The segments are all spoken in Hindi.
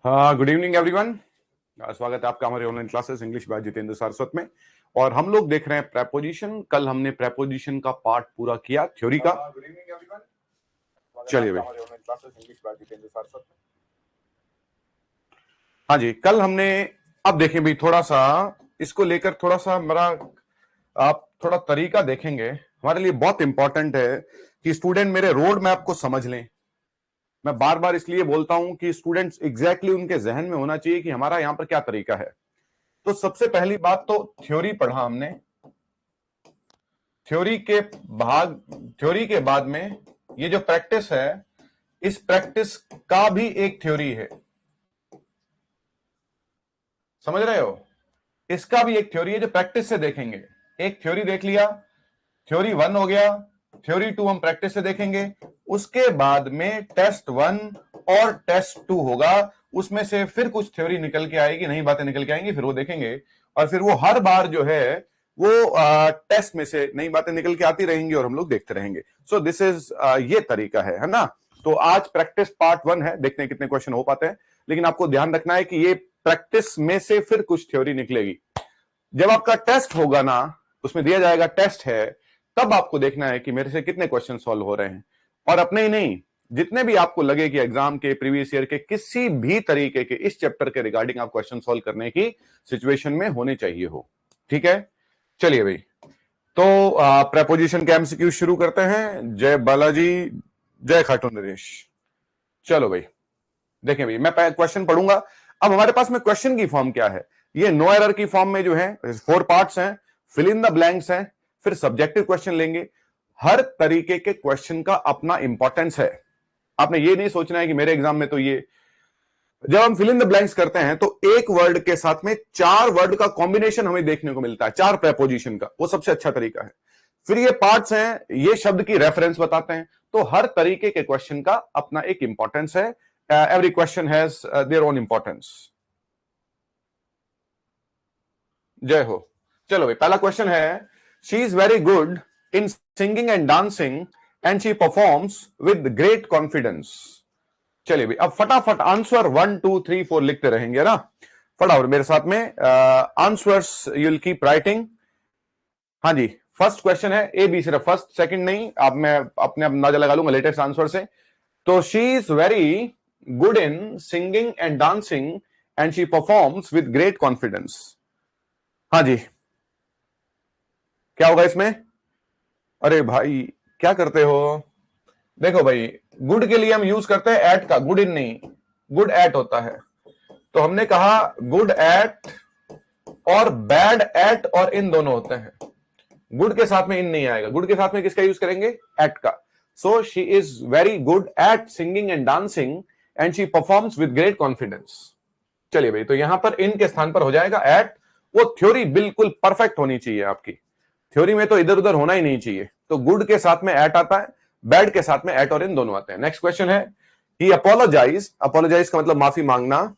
Good evening everyone. स्वागत है आपका हमारे online classes English by Jitendra Saraswat में। और हम लोग देख रहे हैं प्रेपोजिशन। कल हमने प्रेपोजिशन का पार्ट पूरा किया थ्योरी का। Good evening everyone. चलिए भाई, हमारे online classes English by Jitendra Saraswat में। हाँ जी, कल हमने, अब देखें भाई, थोड़ा सा इसको लेकर थोड़ा सा मेरा आप थोड़ा तरीका देखेंगे, हमारे लिए बहुत इंपॉर्टेंट है कि स्टूडेंट मेरे रोड मैप को समझ लें। मैं बार बार इसलिए बोलता हूं कि स्टूडेंट्स एग्जैक्टली उनके जहन में होना चाहिए कि हमारा यहां पर क्या तरीका है। तो सबसे पहली बात तो थ्योरी पढ़ा हमने। थ्योरी के बाद में ये जो प्रैक्टिस है, इस प्रैक्टिस का भी एक थ्योरी है, समझ रहे हो? इसका भी एक थ्योरी है जो प्रैक्टिस से देखेंगे। एक थ्योरी देख लिया, थ्योरी 1 हो गया, थ्योरी 2 हम प्रैक्टिस से देखेंगे। उसके बाद में टेस्ट 1 और टेस्ट 2 होगा, उसमें से फिर कुछ थ्योरी निकल के आएगी, नई बातें निकल के आएंगी, फिर वो देखेंगे। और फिर वो हर बार जो है वो टेस्ट में से नई बातें निकल के आती रहेंगी और हम लोग देखते रहेंगे। सो दिस इज ये तरीका है ना। तो आज प्रैक्टिस पार्ट 1 है, देखते हैं कितने क्वेश्चन हो पाते हैं। लेकिन आपको ध्यान रखना है कि ये प्रैक्टिस में से फिर कुछ थ्योरी निकलेगी। जब आपका टेस्ट होगा ना, उसमें दिया जाएगा टेस्ट है, तब आपको देखना है कि मेरे से कितने क्वेश्चन सॉल्व हो रहे हैं। और अपने ही नहीं, जितने भी आपको लगे कि एग्जाम के, प्रीवियस ईयर के, किसी भी तरीके के इस चैप्टर के रिगार्डिंग आप क्वेश्चन सॉल्व करने की सिचुएशन में होने चाहिए हो। ठीक है, चलिए भाई। तो प्रेपोजिशन के एमसीक्यू शुरू करते हैं। जय बालाजी, जय खाटू नरेश। चलो भाई, देखें भाई, मैं क्वेश्चन पढ़ूंगा। अब हमारे पास में क्वेश्चन की फॉर्म क्या है? ये नो एरर की फॉर्म में जो है 4 पार्ट्स हैं, फिल इन द ब्लैंक्स हैं, फिर सब्जेक्टिव क्वेश्चन लेंगे। हर तरीके के क्वेश्चन का अपना इंपॉर्टेंस है। आपने ये नहीं सोचना है कि मेरे एग्जाम में तो ये, जब हम फिल इन द ब्लैंक्स करते हैं तो एक वर्ड के साथ में 4 वर्ड का कॉम्बिनेशन हमें देखने को मिलता है, 4 प्रेपोजिशन का, वो सबसे अच्छा तरीका है। फिर ये पार्ट्स हैं, ये शब्द की रेफरेंस बताते हैं। तो हर तरीके के क्वेश्चन का अपना एक इंपॉर्टेंस है। Every question has their own importance. जय हो। चलो भाई, पहला क्वेश्चन है, she is very good in singing and dancing and she performs with great confidence. चलिए भाई, अब फटाफट आंसर 1 2 3 4 लिखते रहेंगे ना, फटाफट मेरे साथ में answers you will keep writing. हाँ जी, फर्स्ट क्वेश्चन है ए बी, सिर्फ फर्स्ट, सेकंड नहीं। अब मैं अपने अंदाजा लगा लूंगा लेटेस्ट आंसर से। तो she is very good in singing and dancing and she performs with great confidence. हाँ जी, क्या होगा इसमें? अरे भाई, क्या करते हो? देखो भाई, गुड के लिए हम यूज करते हैं एट का, गुड इन नहीं, गुड एट होता है। तो हमने कहा गुड एट और बैड एट और इन दोनों होते हैं। गुड के साथ में इन नहीं आएगा, गुड के साथ में किसका यूज करेंगे? एट का। So she is very good at singing and dancing and she performs with great confidence. चलिए भाई, तो यहां पर इन के स्थान पर हो जाएगा एट। वो थ्योरी बिल्कुल परफेक्ट होनी चाहिए आपकी। थ्योरी में तो इधर उधर होना ही नहीं चाहिए। तो गुड के साथ में एट आता है, बैड के साथ में एट और इन दोनों आते हैं। नेक्स्ट क्वेश्चन है, ही अपोलोजाइज, अपोलोजाइज का मतलब माफी मांगना,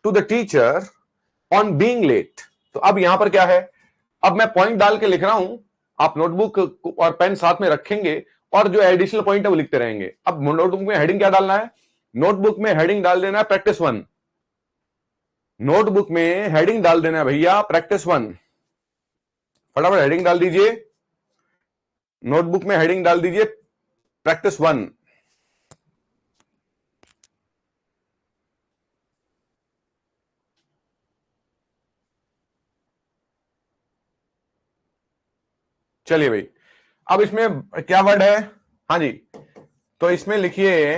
to the teacher on being late. तो अब यहां पर क्या है? अब मैं पॉइंट डाल के लिख रहा हूं, आप नोटबुक और पेन साथ में रखेंगे और जो एडिशनल पॉइंट है वो लिखते रहेंगे। अब नोटबुक में हेडिंग क्या डालना है? नोटबुक में हेडिंग डाल देना है प्रैक्टिस 1। नोटबुक में हेडिंग डाल देना है भैया प्रैक्टिस 1। फटाफट हेडिंग डाल दीजिए, नोटबुक में हेडिंग डाल दीजिए प्रैक्टिस 1। चलिए भाई, अब इसमें क्या वर्ड है? हाँ जी, तो इसमें लिखिए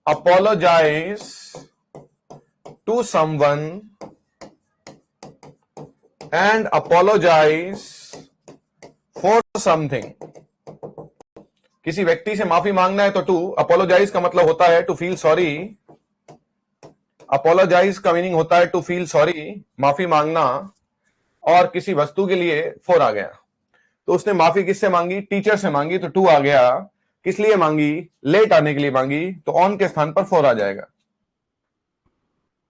apologise to someone and apologise for something. किसी व्यक्ति से माफी मांगना है तो टू, अपोलोजाइज का मतलब होता है टू फील सॉरी। अपोलोजाइज का मीनिंग होता है टू फील सॉरी, माफी मांगना। और किसी वस्तु के लिए फोर आ गया। तो उसने माफी किससे मांगी? टीचर से मांगी, तो टू आ गया। किस लिए मांगी? लेट आने के लिए मांगी, तो ऑन के स्थान पर फोर आ जाएगा।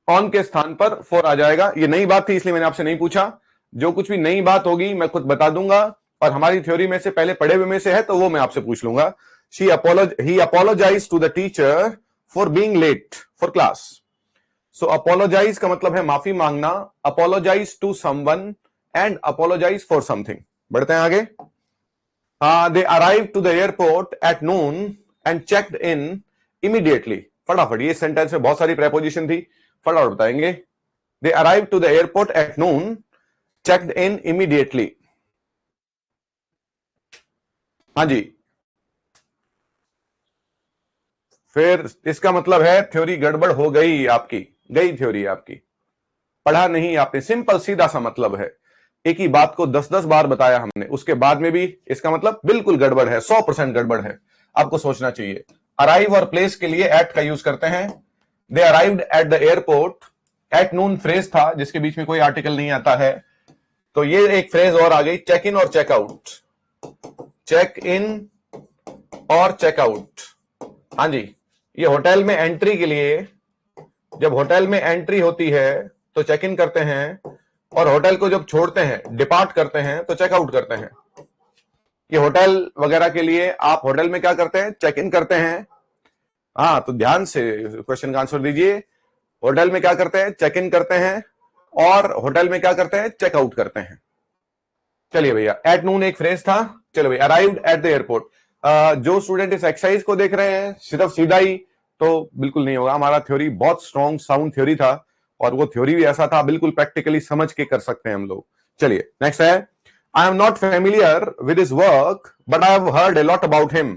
ऑन के स्थान पर फोर आ जाएगा। ये नई बात थी इसलिए मैंने आपसे नहीं पूछा। जो कुछ भी नई बात होगी मैं खुद बता दूंगा, और हमारी थ्योरी में से पहले पढ़े हुए में से है तो वो मैं आपसे पूछ लूंगा। He apologize to the teacher for being late for class. So apologize का मतलब है माफी मांगना, apologize to someone and apologise for something. बढ़ते हैं आगे। They arrive to the airport at noon and checked in immediately. फटाफट, ये सेंटेंस में बहुत सारी प्रेपोजिशन थी, फटाफट बताएंगे। They arrive to the airport at noon, checked in immediately. हाँ जी, फिर इसका मतलब है थ्योरी गड़बड़ हो गई आपकी, गई थ्योरी आपकी, पढ़ा नहीं आपने। सिंपल सीधा सा मतलब है, एक ही बात को 10-10 बार बताया हमने, उसके बाद में भी इसका मतलब बिल्कुल गड़बड़ है, 100% गड़बड़ है। आपको सोचना चाहिए। अराइव और प्लेस के लिए एट का यूज करते हैं। They arrived at the airport, at noon phrase था जिसके बीच में कोई आर्टिकल नहीं आता है, तो ये एक फ्रेज और आ गई, चेक इन और चेकआउट। चेक इन और चेकआउट, हाँ जी। ये होटल में एंट्री के लिए, जब होटल में एंट्री होती है तो चेक इन करते हैं, और होटल को जब छोड़ते हैं, डिपार्ट करते हैं, तो चेकआउट करते हैं। ये होटल वगैरह के लिए आप होटल में क्या करते हैं, चेक इन करते हैं। हाँ, तो ध्यान से क्वेश्चन का आंसर दीजिए। होटल में क्या करते हैं, चेक इन करते हैं, और होटल में क्या करते हैं, चेकआउट करते हैं। चलिए भैया, एट नून एक फ्रेज था। चलो भैया, अराइव्ड एट द एयरपोर्ट। जो स्टूडेंट इस एक्सरसाइज को देख रहे हैं सिर्फ सीधा ही, तो बिल्कुल नहीं होगा। हमारा थ्योरी बहुत स्ट्रॉन्ग साउंड थ्योरी था, और वो थ्योरी भी ऐसा था, बिल्कुल प्रैक्टिकली समझ के कर सकते हैं हम लोग। चलिए नेक्स्ट है, I am not familiar with his work but I have heard a lot about him.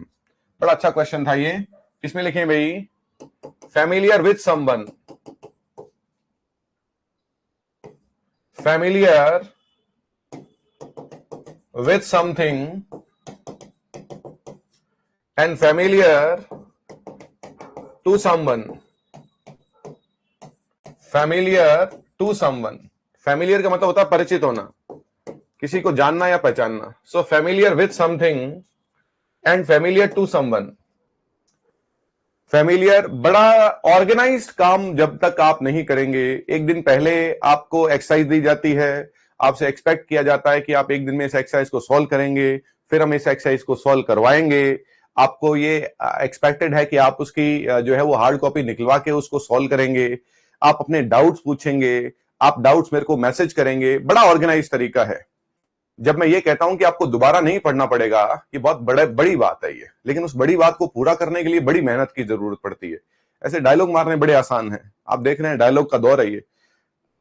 बड़ा अच्छा क्वेश्चन था ये। किसमें लिखें भाई, familiar with someone, familiar with something and familiar to someone, familiar to someone। familiar का मतलब होता है परिचित होना, किसी को जानना या पहचानना। so familiar with something and familiar to someone। familiar, बड़ा ऑर्गेनाइज्ड काम जब तक आप नहीं करेंगे, एक दिन पहले आपको एक्सरसाइज दी जाती है, आपसे एक्सपेक्ट किया जाता है कि आप एक दिन में इस एक्सरसाइज को सॉल्व करेंगे, फिर हम इस एक्सरसाइज को सॉल्व करवाएंगे। आपको ये एक्सपेक्टेड है कि आप उसकी जो है वो हार्ड कॉपी निकलवा के उसको सॉल्व करेंगे, आप अपने डाउट्स पूछेंगे, आप डाउट्स मेरे को मैसेज करेंगे। बड़ा ऑर्गेनाइज तरीका है। जब मैं ये कहता हूं कि आपको दोबारा नहीं पढ़ना पड़ेगा, ये बहुत बड़ी बात है ये, लेकिन उस बड़ी बात को पूरा करने के लिए बड़ी मेहनत की जरूरत पड़ती है। ऐसे डायलॉग मारने बड़े आसान है, आप देख रहे हैं डायलॉग का दौर है ये,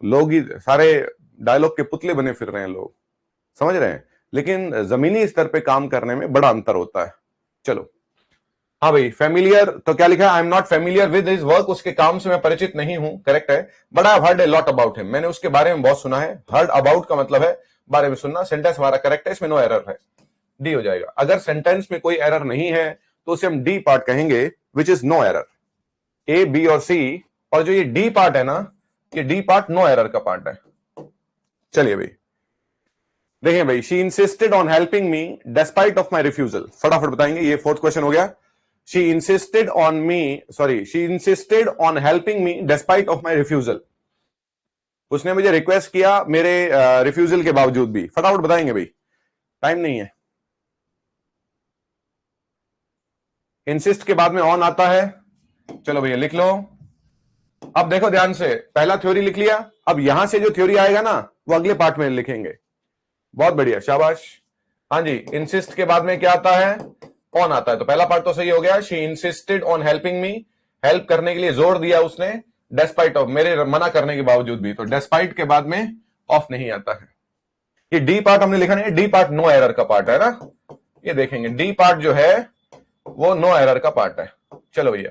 लोग ही सारे डायलॉग के पुतले बने फिर रहे हैं लोग, समझ रहे हैं, लेकिन जमीनी स्तर पे काम करने में बड़ा अंतर होता है। चलो हाँ भाई, फेमिलियर तो क्या लिखा है, I am not familiar with his work, उसके काम से मैं परिचित नहीं हूं, करेक्ट है। But I have heard a lot about him, मैंने उसके बारे में बहुत सुना है। हर्ड अबाउट का मतलब है बारे में सुनना। सेंटेंस हमारा करेक्ट है, इसमें नो एरर है, डी हो जाएगा। अगर सेंटेंस में कोई एरर नहीं है तो उसे हम डी पार्ट कहेंगे, which is no error. A, B और सी, और जो ये डी पार्ट है ना, ये डी पार्ट नो एरर का पार्ट है। चलिए भाई देखिए भाई, she insisted on helping me despite of my refusal. फटाफट बताएंगे, ये फोर्थ क्वेश्चन हो गया। She insisted on me, sorry, she insisted on helping me despite of my refusal. उसने मुझे रिक्वेस्ट किया मेरे रिफ्यूजल के बावजूद भी। फटाफट बताएंगे भाई, टाइम नहीं है। इंसिस्ट के बाद में ऑन आता है। चलो भैया लिख लो। अब देखो ध्यान से, पहला थ्योरी लिख लिया, अब यहां से जो थ्योरी आएगा ना वो अगले पार्ट में लिखेंगे। बहुत बढ़िया, शाबाश। हाँ जी, इंसिस्ट के बाद में क्या आता है, ऑन आता है। तो पहला पार्ट तो सही हो गया, she insisted on helping me, help करने के लिए जोर दिया उसने, डेस्पाइट ऑफ, मेरे मना करने के बावजूद भी। तो डेस्पाइट के बाद में ऑफ नहीं आता है। ये डी पार्ट हमने लिखा नहीं, डी पार्ट नो एरर का पार्ट है ना, ये देखेंगे डी पार्ट जो है वो नो एरर का पार्ट है। चलो भैया,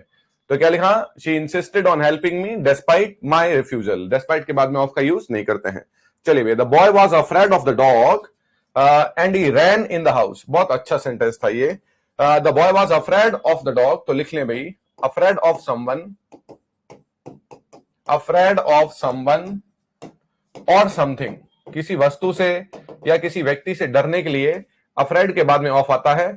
तो क्या लिखा, she insisted on helping me despite my refusal. Despite के बाद में ऑफ का यूज नहीं करते हैं। चलिए भैया, the boy was afraid of the dog and he ran in the house. बहुत अच्छा सेंटेंस था ये। The boy was afraid of the dog, तो लिख लें भाई, afraid of someone, afraid of someone और समथिंग, किसी वस्तु से या किसी व्यक्ति से डरने के लिए अफ्रेड के बाद में ऑफ आता है।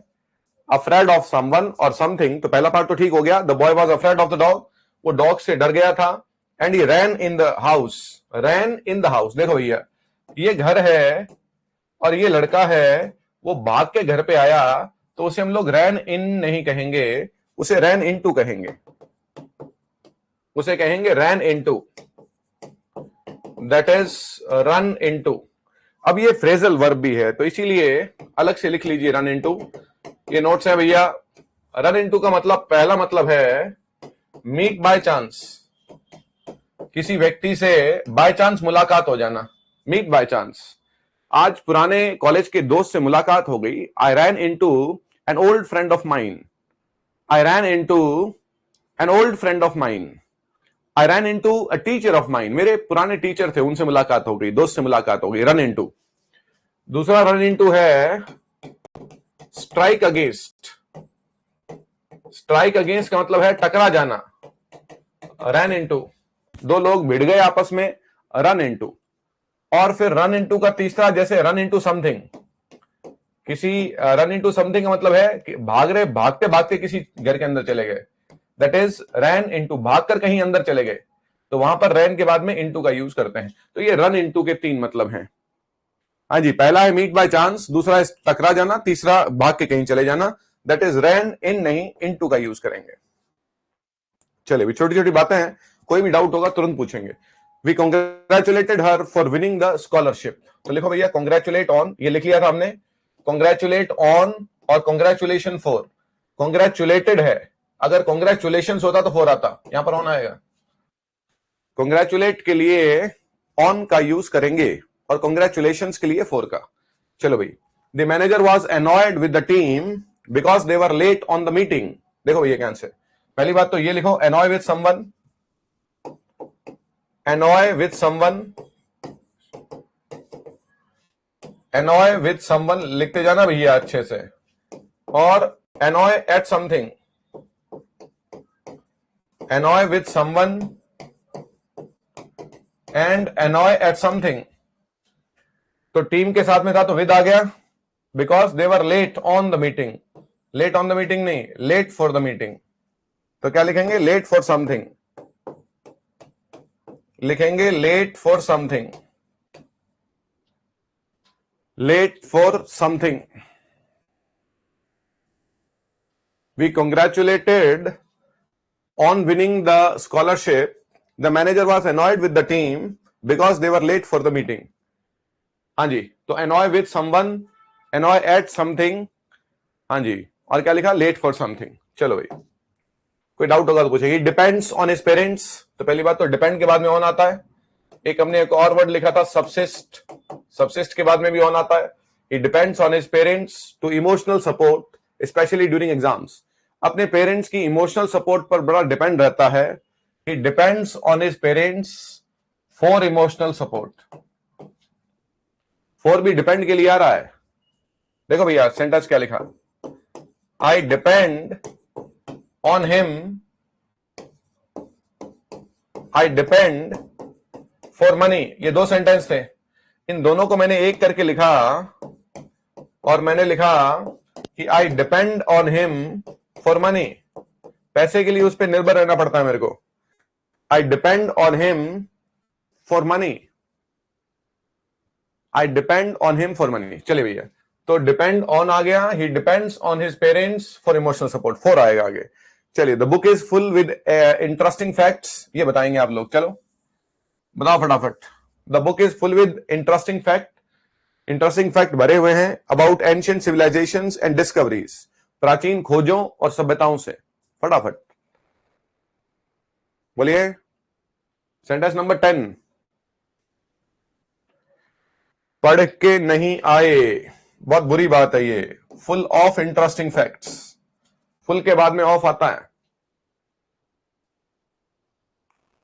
अफ्रेड ऑफ समवन और समथिंग, तो पहला पार्ट तो ठीक हो गया। The boy was afraid of the dog, वो डॉग से डर गया था। And he ran in the house, ran in the house. देखो भैया, ये घर है और ये लड़का है, वो भाग के घर पे आया, तो उसे हम लोग रैन इन नहीं कहेंगे, उसे रैन इन टू कहेंगे। उसे कहेंगे ran into, that is run into. अब ये फ्रेजल वर्ब भी है तो इसीलिए अलग से लिख लीजिए रन इनटू। ये नोट्स है भैया। रन इनटू का मतलब, पहला मतलब है मीट बाय चांस, किसी व्यक्ति से बाय चांस मुलाकात हो जाना, मीट बाय चांस। आज पुराने कॉलेज के दोस्त से मुलाकात हो गई। I ran into an old friend of mine, I ran into an old friend of mine, I ran into a teacher of mine, मेरे पुराने टीचर थे उनसे मुलाकात हो गई, दोस्त से मुलाकात हो गई, रन इनटू। दूसरा रन इनटू है स्ट्राइक अगेंस्ट, स्ट्राइक अगेंस्ट का मतलब है टकरा जाना, रन इनटू। दो लोग भिड़ गए आपस में, रन इनटू। और फिर रन इनटू का तीसरा, जैसे रन इनटू समथिंग, किसी रन इनटू समथिंग का मतलब है कि भाग रहे, भागते भागते किसी घर के अंदर चले गए, दैट इज रैन इनटू, भागकर कहीं अंदर चले गए, तो वहां पर रैन के बाद में इनटू का यूज करते हैं। तो ये रन इनटू के तीन मतलब हैं। हाँ जी, पहला है मीट बाय चांस, दूसरा है टकरा जाना, तीसरा भाग के कहीं चले जाना, दैट इज रैन इन, नहीं इनटू का यूज करेंगे। चलिए, भी छोटी छोटी बातें हैं, कोई भी डाउट होगा तुरंत पूछेंगे। We congratulated her for winning the scholarship. तो लिखो भैया कॉन्ग्रेचुलेट ऑन, ये लिख लिया था हमने, कॉन्ग्रेचुलेट ऑन और कॉन्ग्रेचुलेशन फॉर। कॉन्ग्रेचुलेटेड है, अगर कॉन्ग्रेचुलेशन होता तो फॉर आता, यहां पर ऑन आएगा। कॉन्ग्रेचुलेट के लिए ऑन का यूज करेंगे और कॉन्ग्रेचुलेशंस के लिए फॉर का। चलो भाई, the manager was annoyed with the team because they were late on the meeting. देखो भैया क्या आंसर, पहली बात तो ये लिखो annoy with someone, annoy with someone, annoy with someone लिखते जाना भैया अच्छे से, और annoy at something, annoy with someone and annoy at something. तो टीम के साथ में था तो विद आ गया, because they were late on the meeting, late on the meeting नहीं, लेट फॉर द मीटिंग। तो क्या लिखेंगे, लेट फॉर समथिंग, लिखेंगे late for something, late for something. We congratulated on winning the scholarship. The manager was annoyed with the team because they were late for the meeting. हाँ जी, तो annoy with someone, annoy at something, हाँ जी, और क्या लिखा, late for something। चलो भाई, कोई डाउट होगा तो पूछेगी। डिपेंड्स ऑन हिज पेरेंट्स, तो पहली बात तो डिपेंड के बाद में ऑन आता है। एक हमने एक और वर्ड लिखा था सबसिस्ट, सबसिस्ट के बाद में भी ऑन आता है। He depends on his parents to emotional support, especially during exams. अपने पेरेंट्स की इमोशनल सपोर्ट पर बड़ा डिपेंड रहता है। He depends on his parents for emotional support. For भी डिपेंड के लिए आ रहा है। देखो भैया सेंटेंस क्या लिखा, आई depend on him, I depend for money. ये दो सेंटेंस थे, इन दोनों को मैंने एक करके लिखा और मैंने लिखा कि आई depend on him for money, पैसे के लिए उस पर निर्भर रहना पड़ता है मेरे को। I depend on him for money, I depend on him for money. चलिए भैया, तो डिपेंड ऑन आ गया, he depends on his parents for emotional support, for आएगा आगे। चलिए, the book is full with interesting facts, ये बताएंगे आप लोग, चलो बताओ फटाफट। The book is full with interesting fact, interesting fact भरे हुए हैं about ancient civilizations and discoveries, प्राचीन खोजों और सभ्यताओं से। फटाफट बोलिए। सेंटेंस नंबर 10, पढ़ के नहीं आए, बहुत बुरी बात है ये। Full of interesting facts, full के बाद में ऑफ आता है।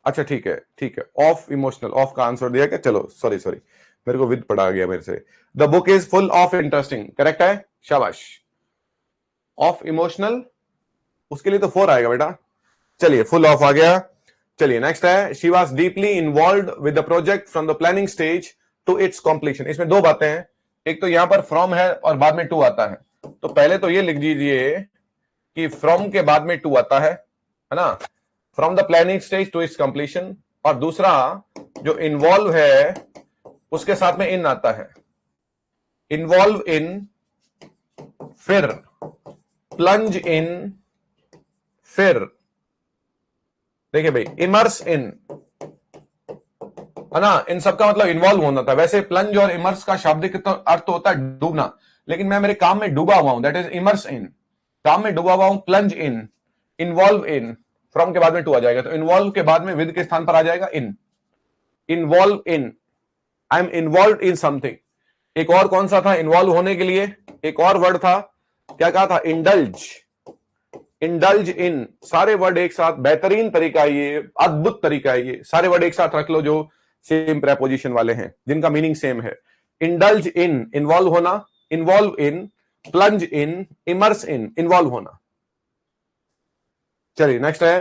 अच्छा ठीक है ठीक है, ऑफ इमोशनल, ऑफ का आंसर दिया क्या, चलो सॉरी सॉरी, मेरे को विद पढ़ा गया मेरे से। The book is full of interesting, correct है, शाबाश। ऑफ इमोशनल, उसके लिए तो 4 आएगा बेटा। चलिए, फुल ऑफ आ गया। चलिए नेक्स्ट है, she was deeply involve with the project from the planning stage to its completion. इसमें दो बातें हैं, एक तो यहां पर फ्रॉम है और बाद में टू आता है, तो पहले तो ये लिख दीजिए कि फ्रॉम के बाद में टू आता है ना, from the planning stage to its completion. और दूसरा जो इन्वॉल्व है उसके साथ में इन आता है, इन्वॉल्व इन, फिर प्लंज इन, फिर देखिए भाई, इमर्स इन, है ना, इन सब का मतलब इन्वॉल्व होना था। वैसे प्लंज और इमर्स का शाब्दिक अर्थ होता है डूबना, लेकिन मैं मेरे काम में डूबा हुआ हूं, दैट इज इमर्स इन। काम में डूबा हुआ हूं, plunge in, involve in, from के बाद में टू आ जाएगा, तो इन्वॉल्व के बाद में विद के स्थान पर आ जाएगा in, involve in, I am involve in something. एक और कौन सा था इन्वॉल्व होने के लिए, एक और वर्ड था, क्या कहा था, इंडल्ज, इंडल्ज इन, सारे वर्ड एक साथ, बेहतरीन तरीका है ये, अद्भुत तरीका है ये, सारे वर्ड एक साथ रख लो जो सेम प्रेपोजिशन वाले हैं, जिनका मीनिंग सेम है। इंडल्ज इन, इन्वॉल्व होना, involve in, plunge in, immerse in, involve होना। चलिए नेक्स्ट है,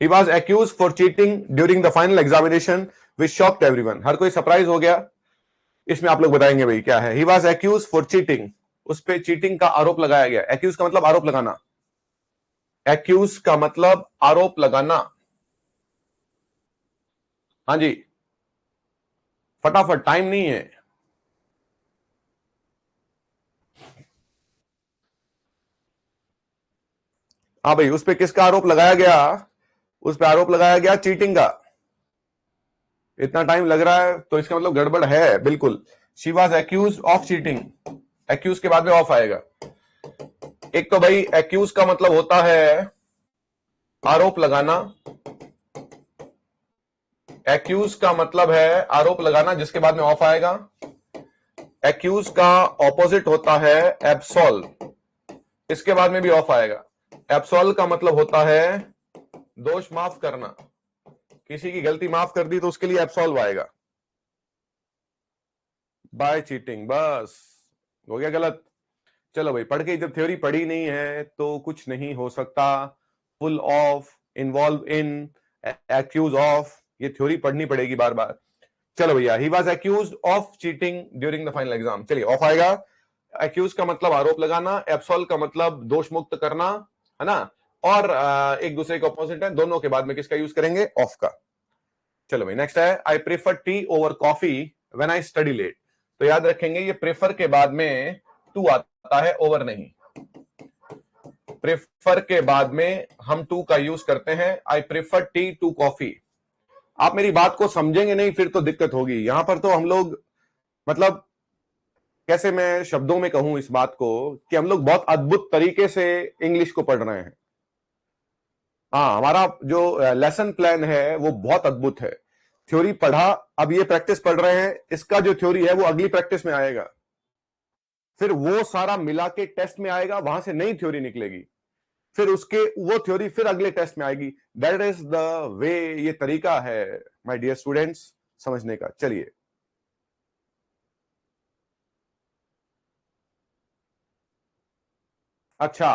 he was accuse for cheating during the final examination which shocked everyone. हर कोई सरप्राइज हो गया, इसमें आप लोग बताएंगे भाई क्या है। He was accuse for cheating, उस पर चीटिंग का आरोप लगाया गया। एक्यूज का मतलब आरोप लगाना, एक्यूज का मतलब आरोप लगाना। हाँ जी, फटाफट, टाइम नहीं है। हाँ भाई, उस पर किसका आरोप लगाया गया, उस पर आरोप लगाया गया चीटिंग का। इतना टाइम लग रहा है तो इसका मतलब गड़बड़ है बिल्कुल। She was accuse of cheating, accuse के बाद में ऑफ आएगा। एक तो भाई एक्यूज का मतलब होता है आरोप लगाना, एक्यूज का मतलब है आरोप लगाना जिसके बाद में ऑफ आएगा। एक्यूज का ऑपोजिट होता है एब्सॉल्व, इसके बाद में भी ऑफ आएगा। एब्सॉल्व का मतलब होता है दोष माफ करना, किसी की गलती माफ कर दी तो उसके लिए एब्सॉल्व आएगा। बाय चीटिंग, बस हो गया गलत। चलो भाई, पढ़ के जब थ्योरी पढ़ी नहीं है तो कुछ नहीं हो सकता। Full of, involve in, accuse of, ये थ्योरी पढ़नी पड़ेगी बार बार। चलो भैया, he was accuse of cheating during the final exam, चलिए ऑफ आएगा। एक्यूज का मतलब आरोप लगाना, एब्सॉल्व का मतलब दोष मुक्त करना, है ना, और एक दूसरे के ऑपोजिट है, दोनों के बाद में किसका यूज करेंगे, ऑफ का। चलो भाई नेक्स्ट है, I prefer tea over coffee when I study late. तो याद रखेंगे ये प्रेफर के बाद में टू आता है, ओवर नहीं। प्रेफर के बाद में हम टू का यूज करते हैं, I prefer tea to coffee. आप मेरी बात को समझेंगे नहीं फिर तो दिक्कत होगी। यहां पर तो हम लोग, मतलब कैसे मैं शब्दों में कहूं इस बात को, कि हम लोग बहुत अद्भुत तरीके से इंग्लिश को पढ़ रहे हैं। हाँ, हमारा जो लेसन प्लान है वो बहुत अद्भुत है। थ्योरी पढ़ा, अब ये प्रैक्टिस पढ़ रहे हैं, इसका जो थ्योरी है वो अगली प्रैक्टिस में आएगा, फिर वो सारा मिला के टेस्ट में आएगा, वहां से नई थ्योरी निकलेगी, फिर उसके वो थ्योरी फिर अगले टेस्ट में आएगी। दैट इज द वे, ये तरीका है माय डियर स्टूडेंट्स समझने का। चलिए अच्छा,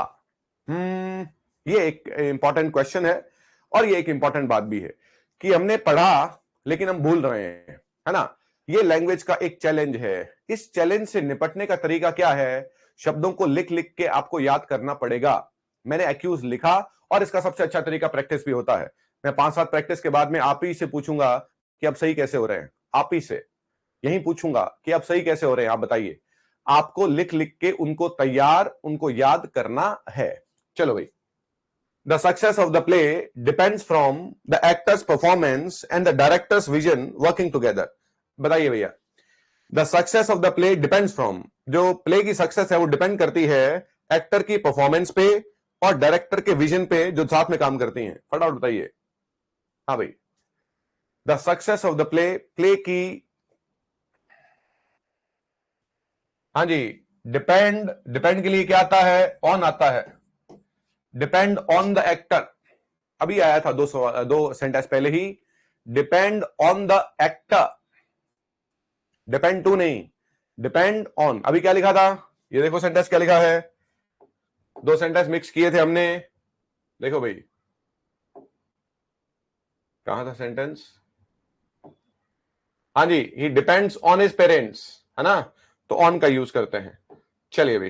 ये एक इंपॉर्टेंट क्वेश्चन है, और ये एक इंपॉर्टेंट बात भी है कि हमने पढ़ा लेकिन हम भूल रहे हैं, है ना। ये लैंग्वेज का एक चैलेंज है। इस चैलेंज से निपटने का तरीका क्या है, शब्दों को लिख लिख के आपको याद करना पड़ेगा। मैंने एक्यूज लिखा, और इसका सबसे अच्छा तरीका प्रैक्टिस भी होता है। मैं 5-7 प्रैक्टिस के बाद में आप ही से पूछूंगा कि अब सही कैसे हो रहे हैं, आप ही से यही पूछूंगा कि अब सही कैसे हो रहे हैं, आप बताइए। आपको लिख लिख के उनको तैयार, उनको याद करना है। चलो भाई, the success of the play depends from the actors performance and the directors vision working together. बताइए भैया, the success of the play depends from, जो प्ले की सक्सेस है वो डिपेंड करती है एक्टर की परफॉर्मेंस पे और डायरेक्टर के विजन पे, जो साथ में काम करती हैं। फटाफट बताइए। हाँ भाई, the success of the play, play की, हाँ जी, डिपेंड, डिपेंड के लिए क्या आता है, ऑन आता है। डिपेंड ऑन द एक्टर, अभी आया था दो सेंटेंस पहले ही, depend on the actor, depend to नहीं, डिपेंड ऑन। अभी क्या लिखा था, ये देखो सेंटेंस क्या लिखा है, दो सेंटेंस मिक्स किए थे हमने, देखो भाई कहां था सेंटेंस, हाँ जी, ही डिपेंड्स ऑन हिज पेरेंट्स, है ना, तो ऑन का यूज करते हैं। चलिए भाई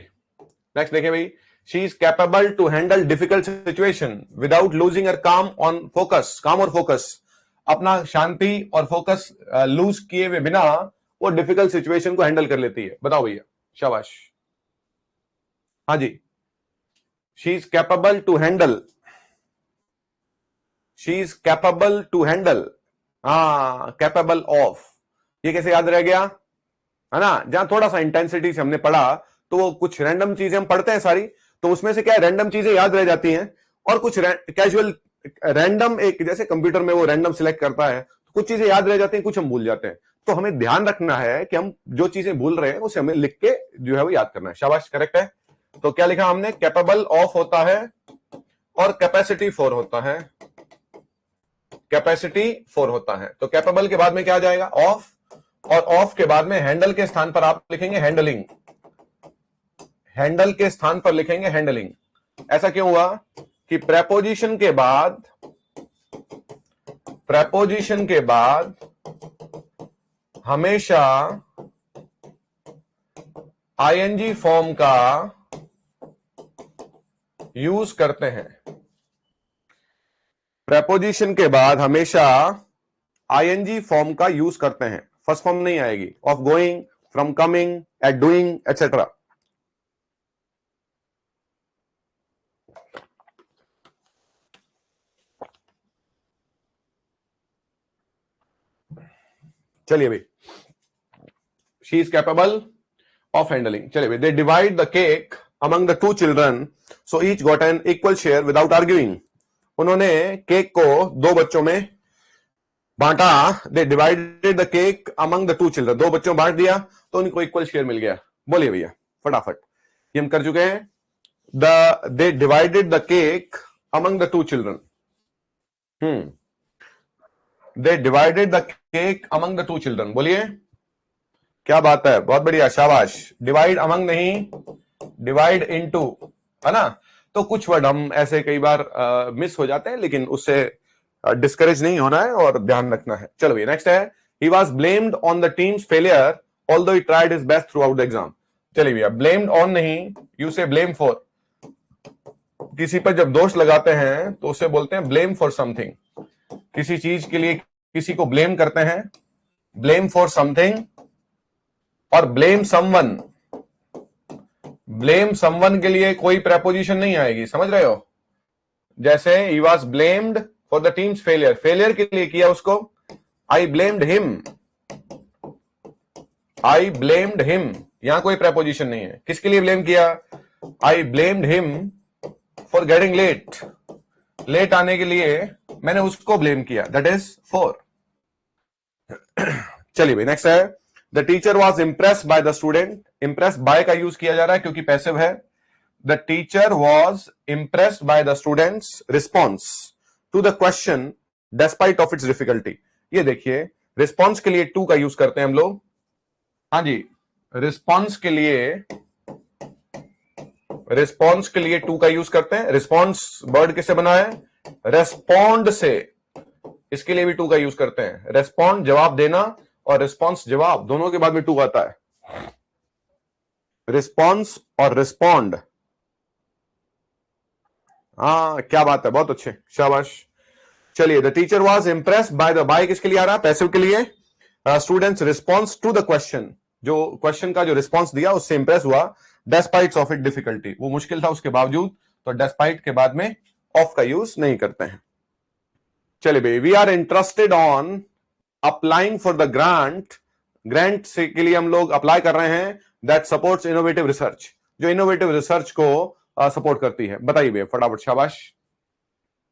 नेक्स्ट देखिए भाई, she is capable to handle difficult situation without losing her calm on focus. काम और फोकस, अपना शांति और फोकस लूज किए हुए बिना वो डिफिकल्ट सिचुएशन को हैंडल कर लेती है। बताओ भैया, शाबाश। हाँ जी, she is capable to handle, she is capable to handle, हाँ कैपेबल ऑफ, ये कैसे याद रह गया, है ना। जहां थोड़ा सा इंटेंसिटी से हमने पढ़ा तो वो कुछ रैंडम चीजें हम पढ़ते हैं सारी, तो उसमें से क्या है रैंडम चीजें याद रह जाती हैं, और कुछ कैजुअल रैंडम, एक जैसे कंप्यूटर में वो रैंडम सिलेक्ट करता है, तो कुछ चीजें याद रह जाती हैं, कुछ हम भूल जाते हैं। तो हमें ध्यान रखना है कि हम जो चीजें भूल रहे हैं उसे हमें लिख के जो है वो याद करना है। शाबाश, करेक्ट है। तो क्या लिखा हमने, कैपेबल ऑफ होता है और कैपेसिटी 4 होता है, कैपेसिटी 4 होता है। तो कैपेबल के बाद में क्या आ जाएगा, ऑफ, और ऑफ के बाद में हैंडल के स्थान पर आप लिखेंगे हैंडलिंग, हैंडल के स्थान पर लिखेंगे हैंडलिंग। ऐसा क्यों हुआ कि प्रेपोजिशन के बाद हमेशा आईएनजी फॉर्म का यूज करते हैं, प्रेपोजिशन के बाद हमेशा आईएनजी फॉर्म का यूज करते हैं, फर्स्ट फॉर्म नहीं आएगी, of going, from coming, at doing etcetera. चलिए भाई, she is capable of handling. चलिए भाई, they divide the cake among the 2 children so each got an equal share without arguing. उन्होंने केक को 2 बच्चों में बांटा, they divided the cake among the 2 children, 2 बच्चों बांट दिया तो उनको इक्वल शेयर मिल गया। बोलिए भैया फटाफट, ये हम कर चुके हैं। They divided the cake among the 2 children, they divided the cake among the 2 children. बोलिए क्या बात है, बहुत बढ़िया, शाबाश। डिवाइड अमंग नहीं, डिवाइड इनटू, है ना। तो कुछ वर्ड हम ऐसे कई बार मिस हो जाते हैं, लेकिन उससे डिस्करेज नहीं होना है और ध्यान रखना है। चलो भैया नेक्स्ट है, ही was blamed on the team's failure although he tried his best through out the exam. चलिए भैया, ब्लेम्ड ऑन नहीं, यू से ब्लेम फॉर। किसी पर जब दोष लगाते हैं तो उसे बोलते हैं ब्लेम फॉर समथिंग। किसी चीज के लिए किसी को ब्लेम करते हैं, ब्लेम फॉर समथिंग, और ब्लेम समवन, ब्लेम समवन के लिए कोई प्रेपोजिशन नहीं आएगी, समझ रहे हो। जैसे he was blamed for the team's failure, failure के लिए किया उसको, I blamed him, I blamed him, यहां कोई प्रेपोजिशन नहीं है। किसके लिए ब्लेम किया, I blamed him for getting late, late आने के लिए मैंने उसको ब्लेम किया, दैट इज फॉर। चलिए भाई नेक्स्ट है, the teacher was impressed by the student, impressed by का यूज किया जा रहा है क्योंकि पैसिव है। The teacher was impressed by the students response to the question despite of its difficulty. ये देखिए, रिस्पॉन्स के लिए टू का यूज करते हैं हम लोग, हाँ जी, रिस्पॉन्स के लिए टू का यूज करते हैं। रिस्पॉन्स वर्ड किससे बना है, रेस्पॉन्ड से, इसके लिए भी टू का यूज करते हैं। रेस्पॉन्ड जवाब देना, और रिस्पॉन्स जवाब, दोनों के बाद में टू आता है। रिस्पॉन्स और रिस्पॉन्ड, हाँ क्या बात है, बहुत अच्छे, शाबाश। चलिए, the teacher was impressed by the, by किसके लिए आ रहा है, पैसिव के लिए। Students response to the question, जो क्वेश्चन का जो रिस्पॉन्स दिया उससे इंप्रेस हुआ। डेस्पाइट ऑफ इट डिफिकल्टी, वो मुश्किल था उसके बावजूद, तो डेस्पाइट के बाद में ऑफ का यूज नहीं करते हैं। चलिए भाई, we are interested on applying for the grant, grant से के लिए हम लोग अप्लाई कर रहे हैं, दैट सपोर्ट्स इनोवेटिव रिसर्च, जो इनोवेटिव रिसर्च को सपोर्ट करती है। बताइए भैया फटाफट, शाबाश।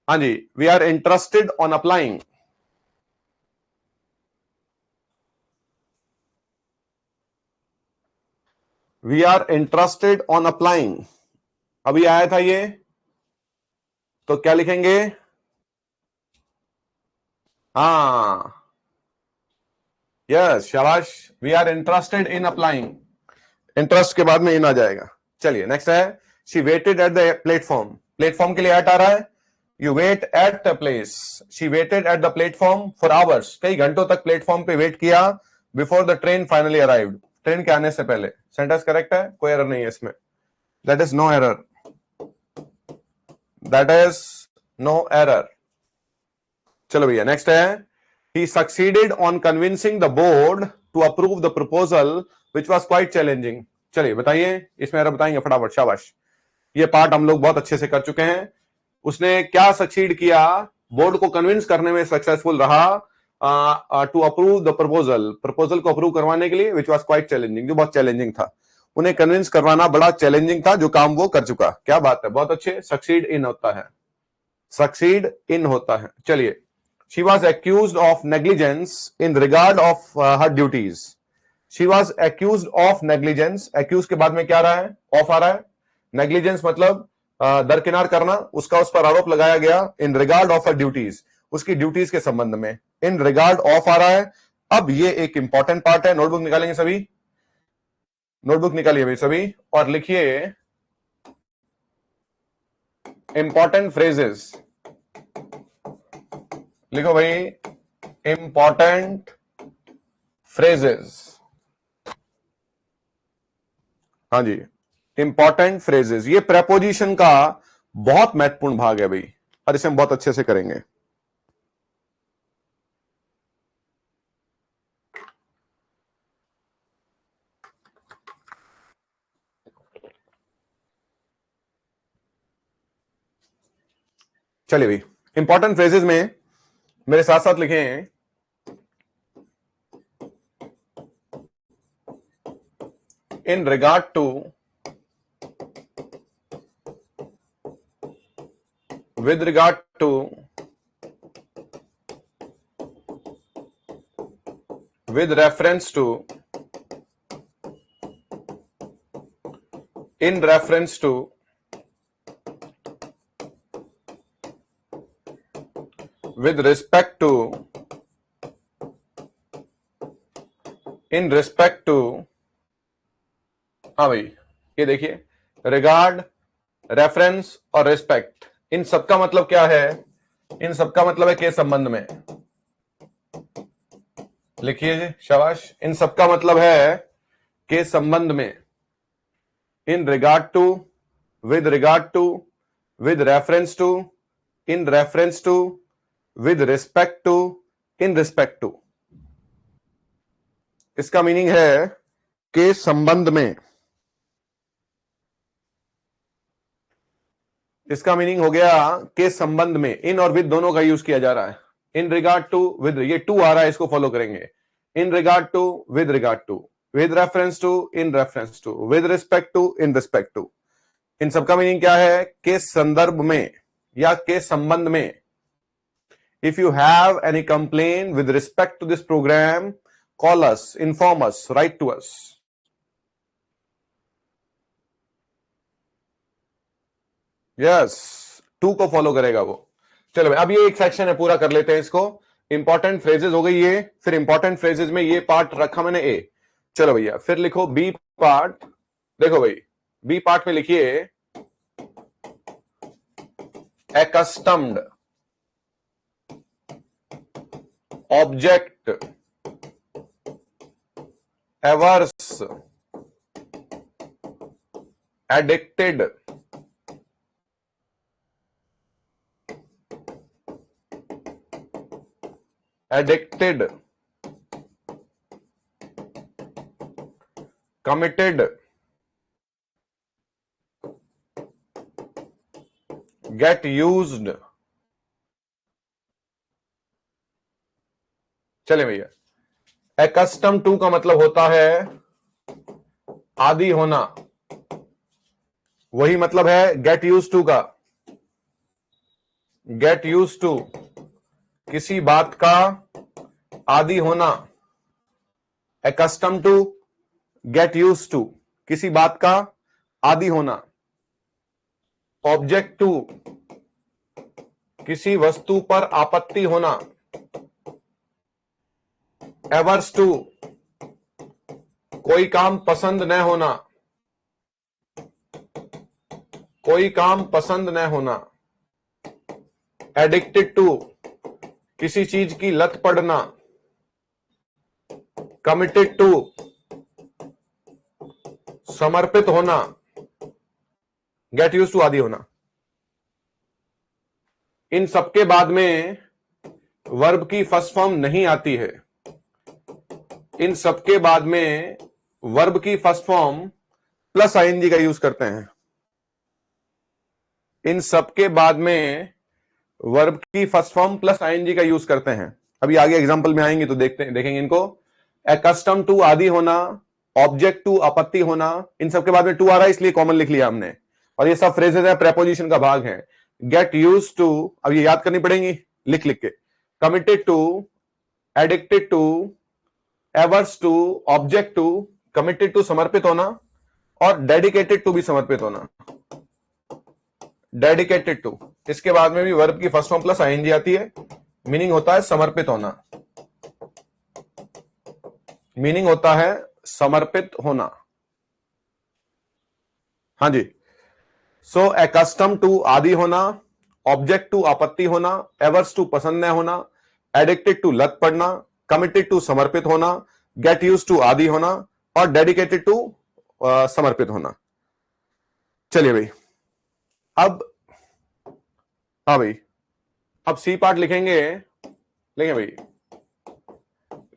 हाँ जी, we are interested on applying, we are interested on applying, अभी आया था ये, तो क्या लिखेंगे, हाँ यस, शाबाश। We are interested in applying, interest के बाद में इन आ जाएगा। चलिए नेक्स्ट है, she waited at the platform, platform के लिए एट आ रहा है, you wait at the place, she waited at the platform for hours, कई घंटों तक प्लेटफॉर्म पे वेट किया, before the train finally arrived, train के आने से पहले। सेंटेंस करेक्ट है, कोई एरर नहीं है इसमें, that is no error, that is no error. चलो भैया नेक्स्ट है, he succeeded on convincing the board to approve the proposal which was quite challenging। चलिए बताइए, इसमें एरर बताएंगे फटाफट, शाबाश। ये पार्ट हम लोग बहुत अच्छे से कर चुके हैं। उसने क्या सक्सीड किया, बोर्ड को कन्विंस करने में सक्सेसफुल रहा टू अप्रूव द प्रपोजल को अप्रूव करवाने के लिए, विच वॉज क्वाइट चैलेंजिंग, जो बहुत चैलेंजिंग था। उन्हें कन्विंस करवाना बड़ा चैलेंजिंग था, जो काम वो कर चुका। क्या बात है, बहुत अच्छे। सक्सीड इन होता है, सक्सीड इन होता है। चलिए, she was accused of negligence in regard of her duties. She was accused of negligence. Accuse के बाद में क्या आ रहा है, ऑफ आ रहा है। नेग्लिजेंस मतलब दरकिनार करना, उसका उस पर आरोप लगाया गया। इन रिगार्ड ऑफ हर ड्यूटीज, उसकी ड्यूटीज के संबंध में। इन रिगार्ड ऑफ आ रहा है। अब ये एक इंपॉर्टेंट पार्ट है। नोटबुक निकालेंगे सभी, नोटबुक निकालिए भाई सभी, और लिखिए इंपॉर्टेंट फ्रेजेस। लिखो भाई इंपॉर्टेंट फ्रेजेस। हाँ जी, इंपॉर्टेंट फ्रेजेस, ये प्रेपोजिशन का बहुत महत्वपूर्ण भाग है भाई, और इसे हम बहुत अच्छे से करेंगे। चलिए भाई, इंपॉर्टेंट फ्रेजेस में मेरे साथ साथ लिखें in regard to, with regard to, with reference to, in reference to, with respect to, in respect to। हाँ भाई, ये देखिए, रिगार्ड, रेफरेंस और रिस्पेक्ट, इन सबका मतलब क्या है? इन सबका मतलब है के संबंध में। लिखिए, शाबाश। इन सबका मतलब है के संबंध में। In regard to, with regard to, with reference to, in reference to, with respect to, in respect to. इसका मीनिंग है के संबंध में। इसका मीनिंग हो गया के संबंध में। इन और विद दोनों का यूज किया जा रहा है। इन रिगार्ड टू, विद, ये टू आ रहा है, इसको फॉलो करेंगे। In regard to, with regard to, with reference to, in reference to, with respect to, in respect to. इन सबका मीनिंग क्या है? के संदर्भ में या के संबंध में। If you have any complain with respect to this program, call us, inform us, write to us. Yes, to को फॉलो करेगा वो। चलो भाई, अब ये एक सेक्शन है, पूरा कर लेते हैं इसको। इंपॉर्टेंट फ्रेजेस हो गई ये। फिर इंपॉर्टेंट फ्रेजेस में ये पार्ट रखा मैंने ए। चलो भैया, फिर लिखो बी पार्ट। देखो भाई, बी पार्ट में लिखिए accustomed, object, averse, addicted, addicted, committed, get used। चले भैया, accustomed to का मतलब होता है आदी होना। वही मतलब है गेट यूज टू का। गेट यूज टू, किसी बात का आदी होना। accustomed to, get use to, किसी बात का आदी होना। ऑब्जेक्ट टू, किसी वस्तु पर आपत्ति होना। एवर्स टू, कोई काम पसंद न होना। कोई काम पसंद न होना। एडिक्टेड टू, किसी चीज की लत पड़ना। कमिटेड टू, समर्पित होना। गेट यूज टू, आदि होना। इन सबके बाद में वर्ब की फर्स्ट फॉर्म नहीं आती है। इन सबके बाद में वर्ब की फर्स्ट फॉर्म प्लस आईएनजी का यूज करते हैं। इन सबके बाद में वर्ब की फर्स्ट फॉर्म प्लस आईएनजी का यूज करते हैं। अभी आगे एग्जांपल में आएंगे तो देखेंगे इनको। एकस्टम टू आदि होना, ऑब्जेक्ट टू आपत्ति होना, इन सब के बाद में टू आ रहा है इसलिए कॉमन लिख लिया हमने। और ये सब फ्रेजेस है, प्रेपोजिशन का भाग है। गेट यूज टू, अब ये याद करनी पड़ेंगी लिख लिख के। Committed to, addicted to, averse to, object to, committed to समर्पित होना, और डेडिकेटेड टू भी समर्पित होना। डेडिकेटेड टू, इसके बाद में भी वर्ब की फर्स्ट फॉर्म प्लस आईएनजी आती है। मीनिंग होता है समर्पित होना, मीनिंग होता है समर्पित होना। हाँ जी। सो एकस्टम टू आदि होना, ऑब्जेक्ट टू आपत्ति होना, एवर्स टू पसंद न होना, एडिक्टेड टू लत पड़ना, कमिटेड टू समर्पित होना, गेट यूज टू आदि होना, और डेडिकेटेड टू समर्पित होना। चलिए भाई, अब हाँ भाई, अब सी पार्ट लिखेंगे भाई।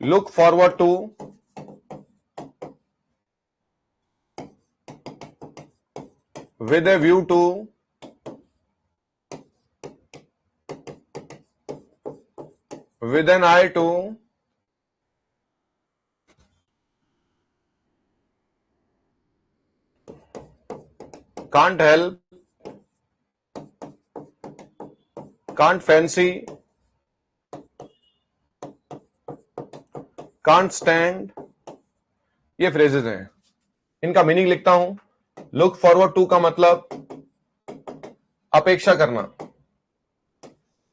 Look forward to, with a view to, with an eye to, can't help, can't fancy, can't stand, ये फ्रेजेस हैं। इनका मीनिंग लिखता हूं। लुक फॉरवर्ड टू का मतलब अपेक्षा करना,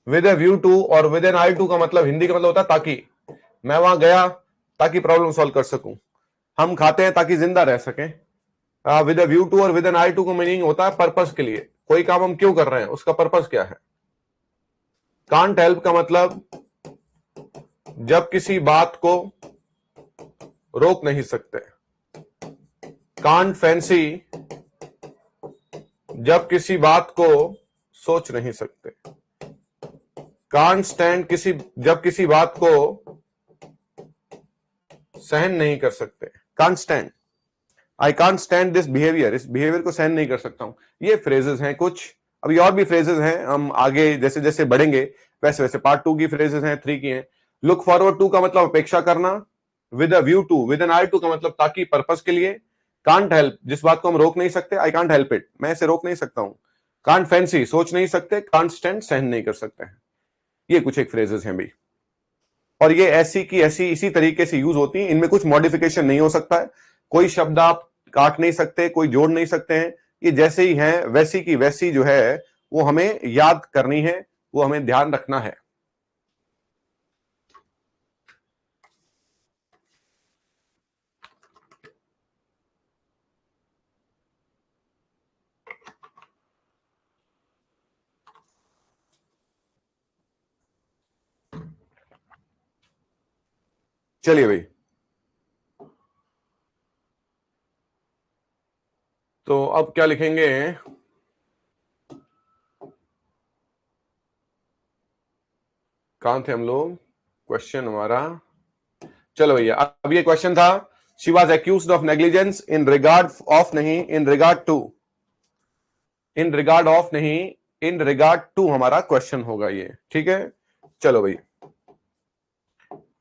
विद ए व्यू टू और विद एन आई टू का मतलब हिंदी का मतलब होता है ताकि। मैं वहां गया ताकि प्रॉब्लम सॉल्व कर सकूं। हम खाते हैं ताकि जिंदा रह सकें। विद ए व्यू टू और विद एन आई टू का मीनिंग होता है पर्पस के लिए। कोई काम हम क्यों कर रहे हैं, उसका पर्पस क्या है। कांट हेल्प का मतलब जब किसी बात को रोक नहीं सकते। कांट फैंसी जब किसी बात को सोच नहीं सकते। कांट स्टैंड जब किसी बात को सहन नहीं कर सकते। Can't stand, I can't stand this behaviour, इस बिहेवियर को सहन नहीं कर सकता हूं। ये फ्रेजेस हैं कुछ। अभी और भी फ्रेजेस हैं, हम आगे जैसे जैसे बढ़ेंगे वैसे वैसे। पार्ट 2 की फ्रेजेस हैं, 3 की हैं। लुक फॉरवर्ड टू का मतलब अपेक्षा करना, with a view to, with an eye to का मतलब ताकि, पर्पस के लिए। कांट हेल्प, जिस बात को हम रोक नहीं सकते, आई कांट हेल्प इट, मैं इसे रोक नहीं सकता हूं। कांट फैंसी, सोच नहीं सकते। कांट स्टैंड, सहन नहीं कर सकते हैं। ये कुछ एक फ्रेजेस हैं भाई, और ये ऐसी की ऐसी इसी तरीके से यूज होती हैं। इनमें कुछ मॉडिफिकेशन नहीं हो सकता है। कोई शब्द आप काट नहीं सकते, कोई जोड़ नहीं सकते हैं। ये जैसे ही हैं वैसी की वैसी जो है वो हमें याद करनी है, वो हमें ध्यान रखना है। चलिए भाई, तो अब क्या लिखेंगे। कहां थे हम लोग, क्वेश्चन हमारा। चलो भैया, अब ये क्वेश्चन था, she was accused of negligence in regard of, नहीं in regard to, in regard of नहीं, इन रिगार्ड टू हमारा क्वेश्चन होगा ये। ठीक है, चलो भाई,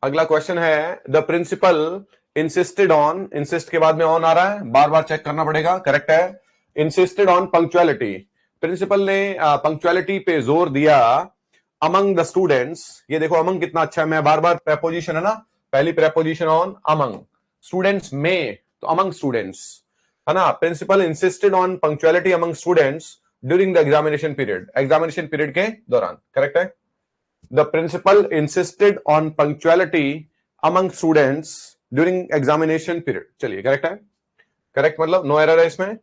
अगला क्वेश्चन है। The principal insisted on, insist के बाद में ऑन आ रहा है, बार बार चेक करना पड़ेगा, करेक्ट है। इंसिस्टेड ऑन पंक्चुअलिटी, प्रिंसिपल ने पंक्चुअलिटी पे जोर दिया। अमंग द स्टूडेंट्स, ये देखो अमंग कितना अच्छा है, मैं बार बार प्रेपोजिशन है ना, पहली प्रेपोजिशन ऑन, अमंग स्टूडेंट्स में, तो अमंग स्टूडेंट्स है ना। Principal insisted on punctuality among students during the examination period, examination period के दौरान, करेक्ट है। The principal insisted on punctuality among students during examination period. चलिए करेक्ट है, करेक्ट मतलब नो एरर है इसमें।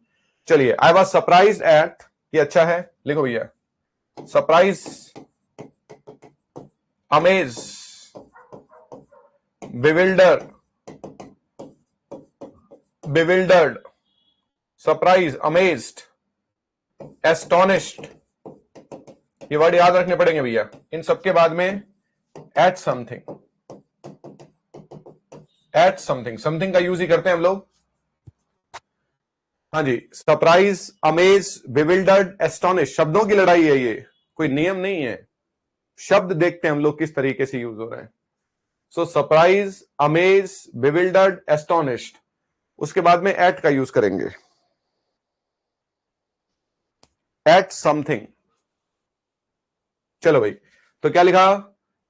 चलिए, I was surprised at, ये अच्छा है, लिखो भैया, surprise, amaze, bewildered, surprise, amazed, astonished, ये वर्ड याद रखने पड़ेंगे भैया। इन सबके बाद में at something, at something, something का यूज ही करते हैं हम लोग। हाँ जी, सरप्राइज, अमेज, बिविल्डर्ड, एस्टोनिश, शब्दों की लड़ाई है ये, कोई नियम नहीं है। शब्द देखते हैं हम लोग किस तरीके से यूज हो रहे हैं। So surprise, amaze, bewildered, astonished, उसके बाद में एट का यूज करेंगे, एट समथिंग। चलो भाई, तो क्या लिखा?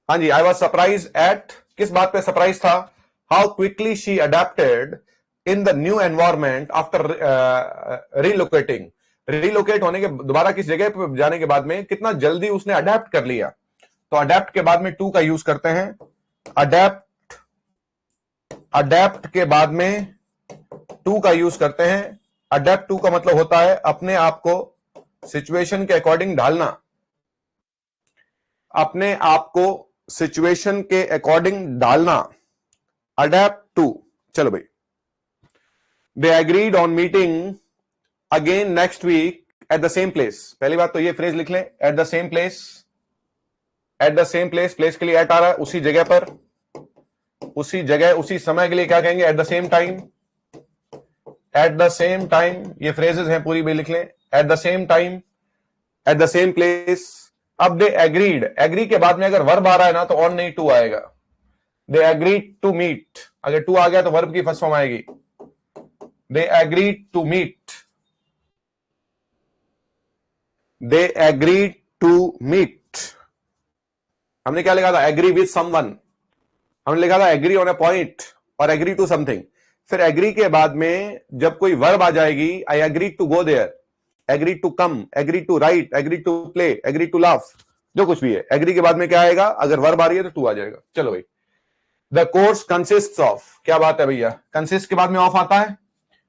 हाँ जी, आई वॉज सरप्राइज एट, किस बात पे सरप्राइज था? How quickly she adapted in the new environment after relocating. Relocate होने के दोबारा किस जगह पे जाने के बाद में कितना जल्दी उसने अडेप्ट कर लिया। तो अडेप्ट के बाद में टू का यूज करते हैं, अडेप्ट, अडेप्ट के बाद में टू का यूज करते हैं। अडेप्ट टू का मतलब होता है अपने आप को सिचुएशन के अकॉर्डिंग ढालना, अपने आप को सिचुएशन के अकॉर्डिंग डालना, अडेप्ट टू। चलो भाई, they agreed on meeting again next week at the same place. पहली बात तो ये फ्रेज लिख लें, at the same place, at the same place, place के लिए एट आ रहा है, उसी जगह पर, उसी जगह उसी समय के लिए क्या कहेंगे? Eight the same time, eight the same time. ये फ्रेजेस हैं, पूरी भी लिख लें, at the same time, eight the same place. अब दे एग्रीड, एग्री के बाद में अगर वर्ब आ रहा है ना तो ऑन नहीं टू आएगा। दे एग्रीड टू मीट, अगर टू आ गया तो वर्ब की फर्स्ट फॉर्म आएगी। They agreed to meet, they agreed to meet. हमने क्या लिखा था? Agree with someone. हमने लिखा था एग्री ऑन अ पॉइंट और एग्री टू समथिंग। फिर एग्री के बाद में जब कोई वर्ब आ जाएगी, I agree to go there, agree to come, agree to write, agree to play, agree to laugh, जो कुछ भी है, एग्री के बाद में क्या आएगा? अगर वर्ब आ रही है तो टू आ जाएगा। चलो भाई, द कोर्स कंसिस्ट्स ऑफ, क्या बात है भैया? कंसिस्ट के बाद में ऑफ आता है,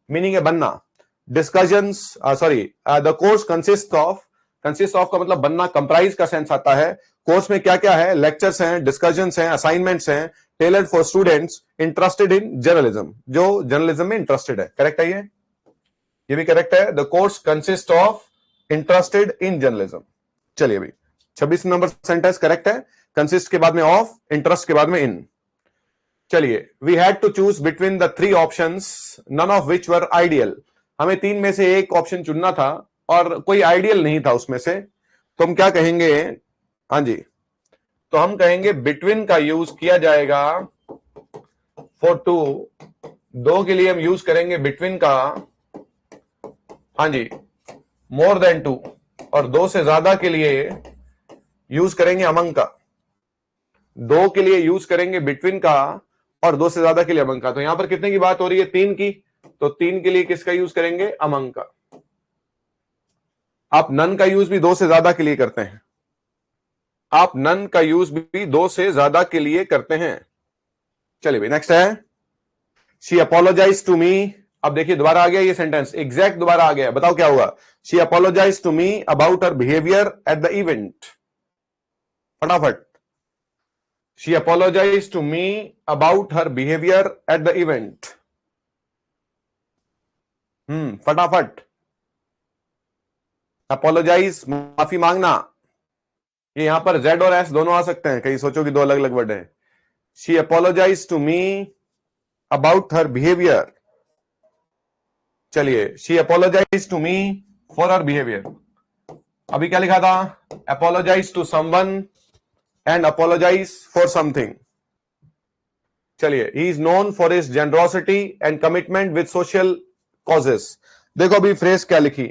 मीनिंग है बनना। Discussions, sorry, the course consist of, consist of का मतलब बनना, कंप्राइज का सेंस आता है। कोर्स में क्या क्या है? लेक्चर्स हैं, डिस्कशंस हैं, असाइनमेंट्स हैं, tailored for students interested in journalism, जो जर्नलिज्म में इंटरेस्टेड है। करेक्ट है ये भी करेक्ट है। The course consist of interested in journalism. चलिए भाई, 26 नंबर सेंटेंस करेक्ट है, कंसिस्ट के बाद में ऑफ, इंटरेस्ट के बाद में इन। चलिए, we had to choose between the three options none of which were ideal. हमें तीन में से एक ऑप्शन चुनना था और कोई आइडियल नहीं था उसमें से, तो हम क्या कहेंगे? हाँ जी, तो हम कहेंगे बिटवीन का यूज किया जाएगा फॉर टू। दो के लिए हम यूज करेंगे बिटवीन का, हाँ जी, मोर देन टू, और दो से ज्यादा के लिए यूज करेंगे अमंग का। दो के लिए यूज करेंगे बिटवीन का और दो से ज्यादा के लिए अमंग का। तो यहां पर कितने की बात हो रही है? तीन की, तो तीन के लिए किसका यूज करेंगे? अमंग का। आप नन का यूज भी दो से ज्यादा के लिए करते हैं, आप नन का यूज भी दो से ज्यादा के लिए करते हैं। चलिए भाई, नेक्स्ट है, शी अपोलोजाइज टू मी। अब देखिए दोबारा आ गया ये सेंटेंस, एग्जैक्ट दोबारा आ गया। बताओ क्या हुआ? She apologize to me about her behaviour at the event. फटाफट, she apologize to me about her behaviour at the event. फटाफट, अपोलोजाइज माफी मांगना। ये यहां पर जेड और एस दोनों आ सकते हैं, कहीं सोचो कि दो अलग अलग वर्ड है। She apologize to me about her behaviour. चलिए, she apologize to me for her behaviour. अभी क्या लिखा था? Apologize to someone and apologise for something. चलिए, he is known for his generosity and commitment with social causes. देखो अभी फ्रेज क्या लिखी,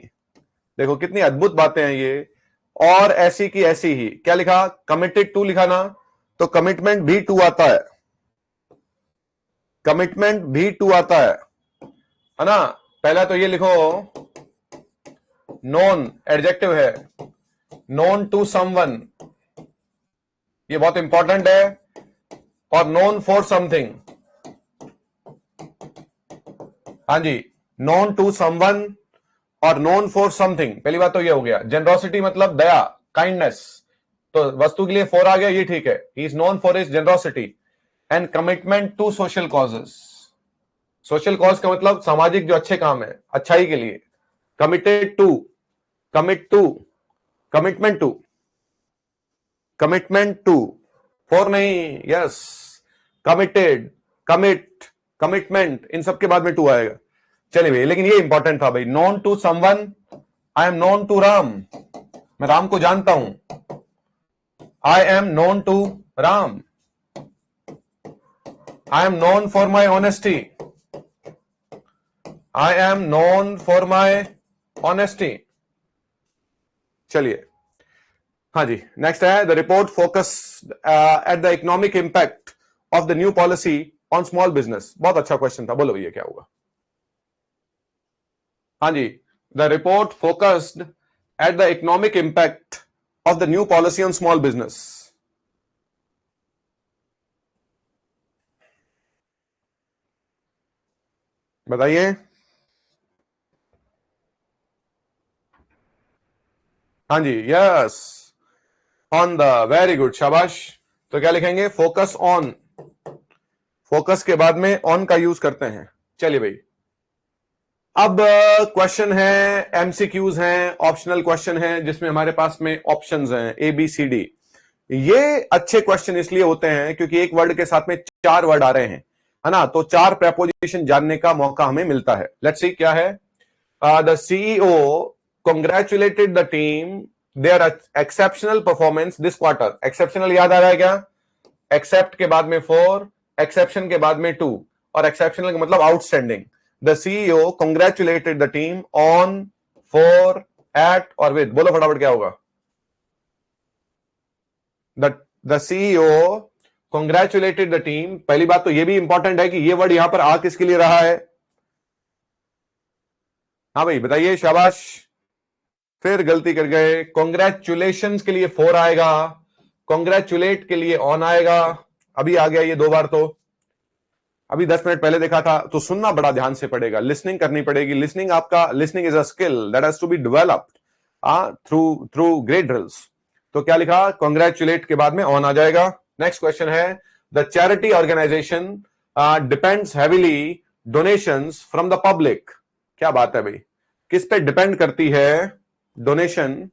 देखो कितनी अद्भुत बातें हैं ये। और ऐसी की ऐसी ही, क्या लिखा? कमिटेड टू लिखा ना, तो कमिटमेंट भी टू आता है, कमिटमेंट भी टू आता है ना। पहला तो ये लिखो, नोन एडजेक्टिव है, नोन टू समवन, ये बहुत इंपॉर्टेंट है। और नोन फॉर समथिंग, हाँ जी, नोन टू समवन और नोन फॉर समथिंग। पहली बात तो ये हो गया। जेनरोसिटी मतलब दया, काइंडनेस, तो वस्तु के लिए फॉर आ गया, ये ठीक है। He is known for his generosity and commitment to social causes. Social cause का मतलब सामाजिक जो अच्छे काम है, अच्छाई के लिए। Committed to, commit to, commitment to, commitment to, for नहीं, यस, कमिटेड, कमिट, कमिटमेंट, इन सब के बाद में टू आएगा। चलिए भाई, लेकिन ये इंपॉर्टेंट था भाई, known to someone, I am known to Ram, मैं राम को जानता हूं। I am known to Ram, I am known for my honesty, I am known for my honesty. चलिए, हाँ जी, नेक्स्ट है the report focus at the economic impact of the new policy on small business. बहुत अच्छा क्वेश्चन था, बोलो भैया क्या होगा। हाँ जी, the report focused at the economic impact of the new policy on small business. बताइए। हाँ जी, yes, on the, very good, शाबाश। तो क्या लिखेंगे, फोकस ऑन, फोकस के बाद में ऑन का यूज करते हैं। चलिए भाई, अब क्वेश्चन है, एमसीक्यूज हैं, ऑप्शनल क्वेश्चन है जिसमें हमारे पास में ऑप्शंस हैं ए बी सी डी। ये अच्छे क्वेश्चन इसलिए होते हैं क्योंकि एक वर्ड के साथ में 4 वर्ड आ रहे हैं, है ना, तो 4 प्रेपोजिशन जानने का मौका हमें मिलता है। लेट्स सी क्या है। The CEO congratulated the team their exceptional performance this quarter. Exceptional याद आ रहा है क्या? एक्सेप्ट के बाद में 4, एक्सेप्शन के बाद में 2, और एक्सेप्शनल का मतलब outstanding. The CEO congratulated the team on, for, at और विद। बोलो फटाफट क्या होगा। The CEO congratulated the team. पहली बात तो यह भी इंपॉर्टेंट है कि यह वर्ड यहां पर आ किसके लिए रहा है। हाँ भाई बताइए, शाबाश, फिर गलती कर गए। कांग्रेचुलेशंस के लिए 4 आएगा, कांग्रेचुलेट के लिए ऑन आएगा। अभी आ गया ये 2 बार, तो अभी 10 मिनट पहले देखा था। तो सुनना बड़ा ध्यान से पड़ेगा, लिसनिंग करनी पड़ेगी। लिसनिंग आपका, listening is a skill that has to be developed through great drills. तो क्या लिखा, कांग्रेचुलेट के बाद में ऑन आ जाएगा। नेक्स्ट क्वेश्चन है, the charity organization depends heavily donations from the public. क्या बात है भाई, किस पे डिपेंड करती है डोनेशन?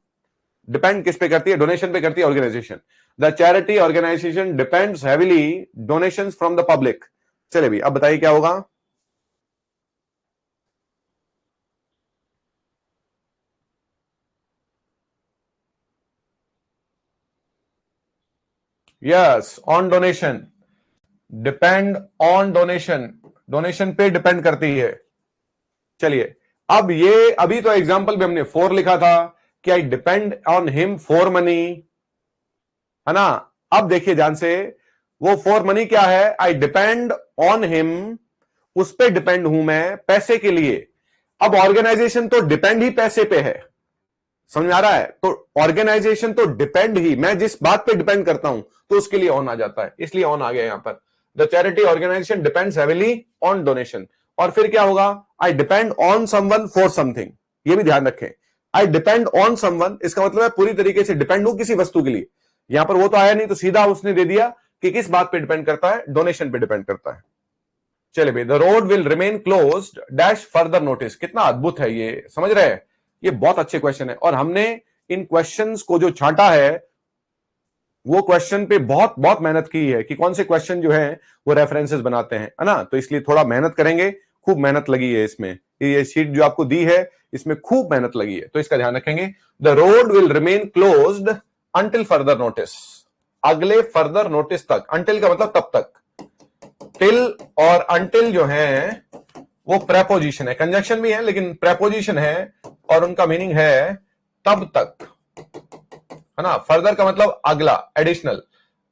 डिपेंड किस पे करती है? डोनेशन पे करती है organization. The charity organization depends heavily donations from the public. चले भाई, अब बताइए क्या होगा। Yes, on donation, depend on donation, donation पे डिपेंड करती है। चलिए, अब ये अभी तो एग्जांपल में हमने 4 लिखा था कि आई depend on him for money, है ना। अब देखिए ध्यान से, वो फॉर मनी क्या है, आई डिपेंड ऑन हिम, उस पे डिपेंड हूं मैं पैसे के लिए। अब ऑर्गेनाइजेशन तो डिपेंड ही पैसे पे है, समझ में आ रहा है। तो ऑर्गेनाइजेशन तो डिपेंड ही, मैं जिस बात पे डिपेंड करता हूं तो उसके लिए ऑन आ जाता है, इसलिए ऑन आ गया यहां पर। The charity organization depends heavily on donation. और फिर क्या होगा, I depend on someone for something. ये भी ध्यान रखें, आई डिपेंड ऑन समवन, इसका मतलब है पूरी तरीके से डिपेंड हूं किसी वस्तु के लिए। यहां पर वो तो आया नहीं, तो सीधा उसने दे दिया कि किस बात पे डिपेंड करता है, डोनेशन पे डिपेंड करता है। चलिए भाई, the road will remain closed dash further notice. कितना अद्भुत है ये, समझ रहे हैं? ये बहुत अच्छे क्वेश्चन है, और हमने इन क्वेश्चंस को जो छांटा है वो क्वेश्चन पे बहुत बहुत मेहनत की है कि कौन से क्वेश्चन जो है वो रेफरेंसेस बनाते हैं, है ना। तो इसलिए थोड़ा मेहनत करेंगे, खूब मेहनत लगी है इसमें। ये शीट जो आपको दी है इसमें खूब मेहनत लगी है, तो इसका ध्यान रखेंगे। The road will remain closed until further notice, अगले फर्दर नोटिस तक। अंटिल का मतलब तब तक, टिल और अंटिल जो है वो प्रेपोजिशन है, कंजंक्शन भी है लेकिन प्रेपोजिशन है, और उनका मीनिंग है तब तक, है ना। फर्दर का मतलब अगला, एडिशनल,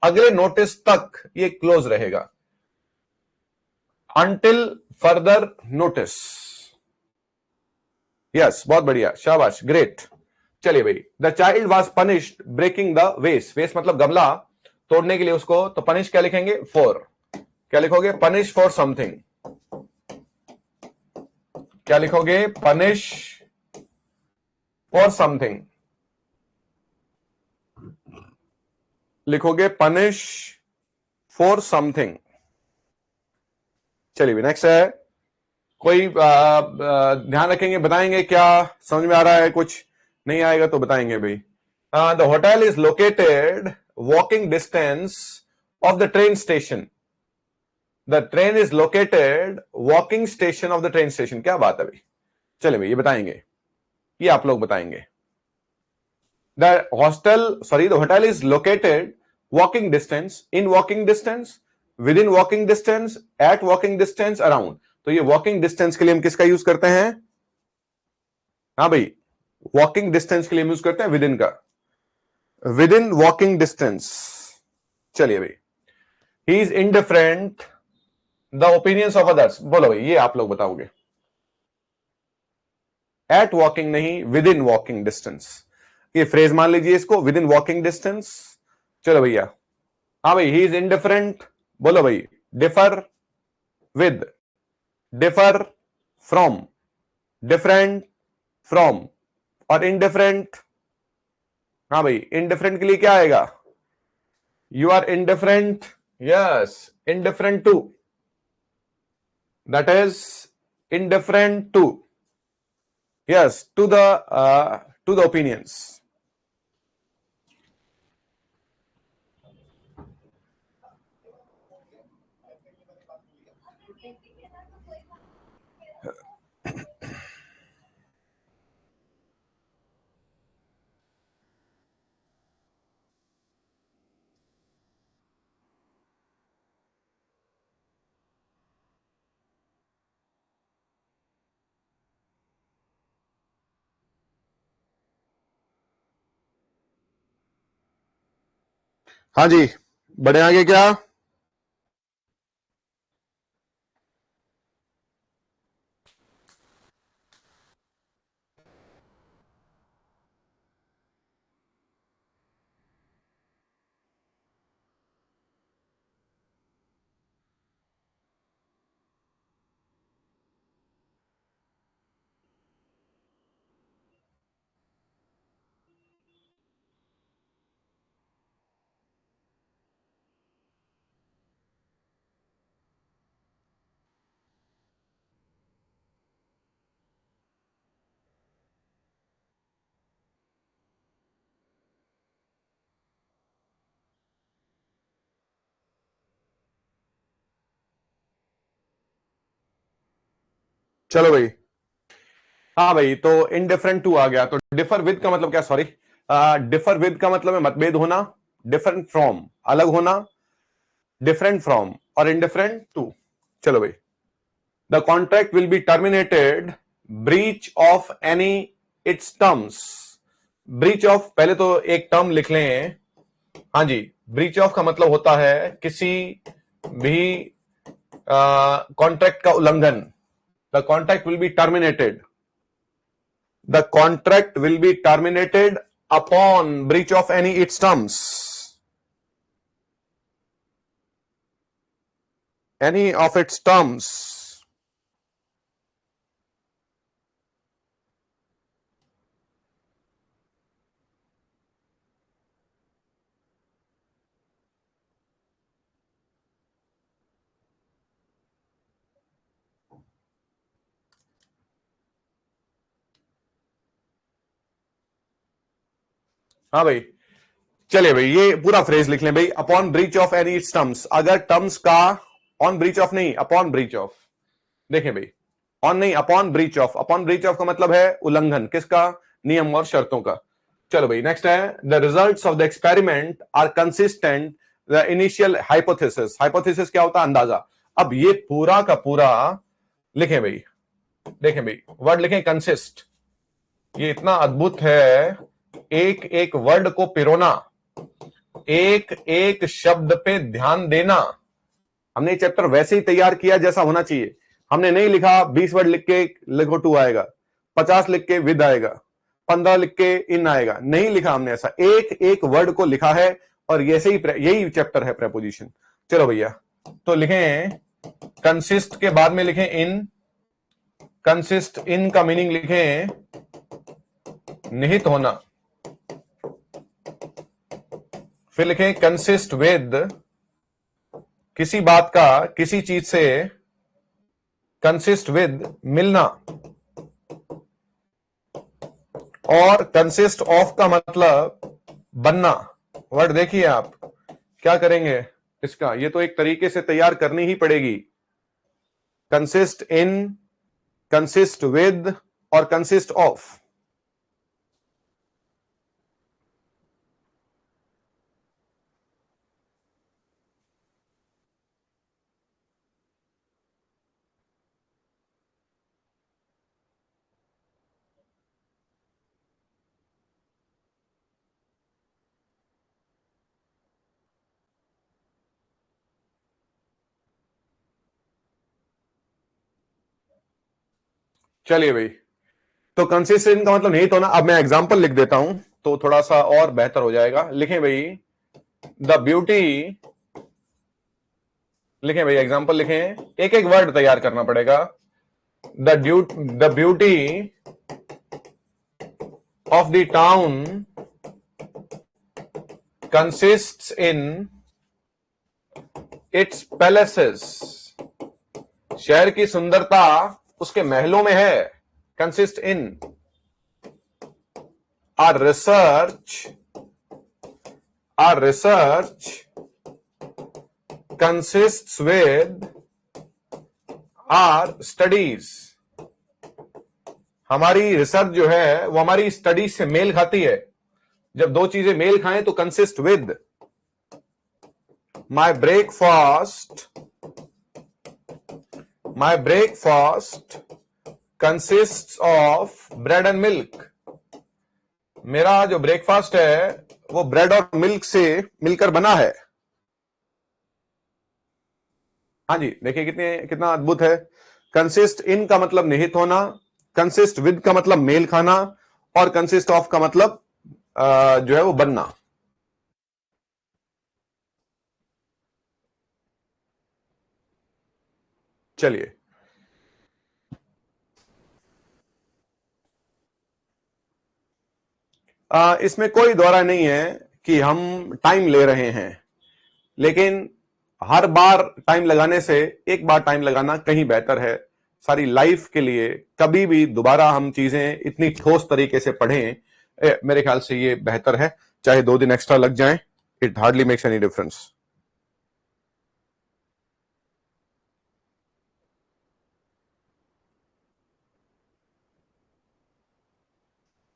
अगले नोटिस तक ये क्लोज रहेगा, अंटिल फर्दर नोटिस। यस, बहुत बढ़िया, शाबाश, ग्रेट। चलिए भाई, the child was punished breaking the vase. Vase मतलब गमला तोड़ने के लिए उसको, तो पनिश क्या लिखेंगे, फॉर। क्या लिखोगे, पनिश फॉर समथिंग। क्या लिखोगे, पनिश फॉर समथिंग, लिखोगे पनिश फॉर समथिंग। चलिए नेक्स्ट है, कोई ध्यान रखेंगे, बताएंगे क्या समझ में आ रहा है, कुछ नहीं आएगा तो बताएंगे भाई। The hotel is located walking distance of the train station. The train is located walking station of the train station. क्या बात है भाई, चलिए भाई ये बताएंगे, ये आप लोग बताएंगे। the hotel is located walking distance, in walking distance, within walking distance, at walking distance, around. तो ये walking distance के लिए हम किसका यूज करते हैं? हाँ भाई, walking distance के लिए हम यूज करते हैं within का, within walking distance. चलिए भाई, he is indifferent the opinions of others. बोलो भाई, ये आप लोग बताओगे. At walking नहीं, within walking distance. ये फ्रेज मान लीजिए इसको, within walking distance. चलो भैया, हाँ भाई, he is indifferent. बोलो भाई, differ with, differ from, different from और indifferent. हाँ भाई, indifferent के लिए क्या आएगा? You are indifferent. Yes, indifferent to. That is indifferent to. Yes, to the opinions. हाँ जी, बड़े आगे क्या? चलो भाई, हाँ भाई, तो इनडिफरेंट टू आ गया. तो डिफर विद का मतलब क्या? सॉरी, डिफर विद का मतलब है मतभेद होना, डिफरेंट फ्रॉम अलग होना, डिफरेंट फ्रॉम और इनडिफरेंट टू. चलो भाई, the contract will be terminated breach of any it's terms. Breach of, पहले तो एक टर्म लिख लें. हाँ जी, ब्रीच ऑफ का मतलब होता है किसी भी कॉन्ट्रैक्ट का उल्लंघन. The contract will be terminated. The contract will be terminated upon breach of any its terms. Any of its terms. हाँ भाई, चलिए भाई, ये पूरा फ्रेज लिख लें भाई. Upon breach of any it's terms, अगर टर्म्स का, ऑन ब्रीच ऑफ नहीं, अपॉन ब्रीच ऑफ. देखें भाई, ऑन नहीं, upon breach of. Upon breach of का मतलब है उल्लंघन किसका? नियम और शर्तों का. चलो भाई, नेक्स्ट है, the results of the experiment are consistent the initial hypothesis. Hypothesis क्या होता है? अंदाजा. अब ये पूरा का पूरा लिखें भाई. देखें भाई, वर्ड लिखें कंसिस्ट. ये इतना अद्भुत है, एक एक वर्ड को पिरोना, एक एक शब्द पे ध्यान देना. हमने चैप्टर वैसे ही तैयार किया जैसा होना चाहिए. हमने नहीं लिखा 20 वर्ड लिख के लिखो टू आएगा, 50 लिख के विद आएगा, 15 लिख के इन आएगा. नहीं लिखा हमने ऐसा, एक एक वर्ड को लिखा है. और ऐसे ही यही चैप्टर है प्रेपोजिशन. चलो भैया, तो लिखें कंसिस्ट के बाद में लिखें इन. कंसिस्ट इन का मीनिंग लिखें निहित होना. फिर लिखें कंसिस्ट विद, किसी बात का किसी चीज से कंसिस्ट विद मिलना. और कंसिस्ट ऑफ का मतलब बनना. वर्ड देखिए आप क्या करेंगे इसका, ये तो एक तरीके से तैयार करनी ही पड़ेगी. कंसिस्ट इन, कंसिस्ट विद और कंसिस्ट ऑफ. चलिए भाई, तो कंसिस्टेंट का मतलब नहीं तो ना, अब मैं एग्जांपल लिख देता हूं तो थोड़ा सा और बेहतर हो जाएगा। लिखें भाई, द ब्यूटी, लिखें भाई एग्जांपल लिखें, एक एक वर्ड तैयार करना पड़ेगा। The beauty of the town consists in its palaces, शहर की सुंदरता उसके महलों में है। consist in, our research consists with our studies, हमारी रिसर्च जो है वो हमारी स्टडीज से मेल खाती है। जब दो चीजें मेल खाएं तो consist with. My breakfast consists of bread and milk, मेरा जो ब्रेकफास्ट है वो ब्रेड और मिल्क से मिलकर बना है। हाँ जी, देखिए कितना अद्भुत है। कंसिस्ट इन का मतलब निहित होना, कंसिस्ट विद का मतलब मेल खाना, और कंसिस्ट ऑफ का मतलब जो है वो बनना। चलिए, इसमें कोई दौरा नहीं है कि हम टाइम ले रहे हैं, लेकिन हर बार टाइम लगाने से एक बार टाइम लगाना कहीं बेहतर है। सारी लाइफ के लिए कभी भी दोबारा हम चीजें इतनी ठोस तरीके से पढ़ें, मेरे ख्याल से ये बेहतर है। चाहे 2 दिन एक्स्ट्रा लग जाएं, it hardly makes any difference.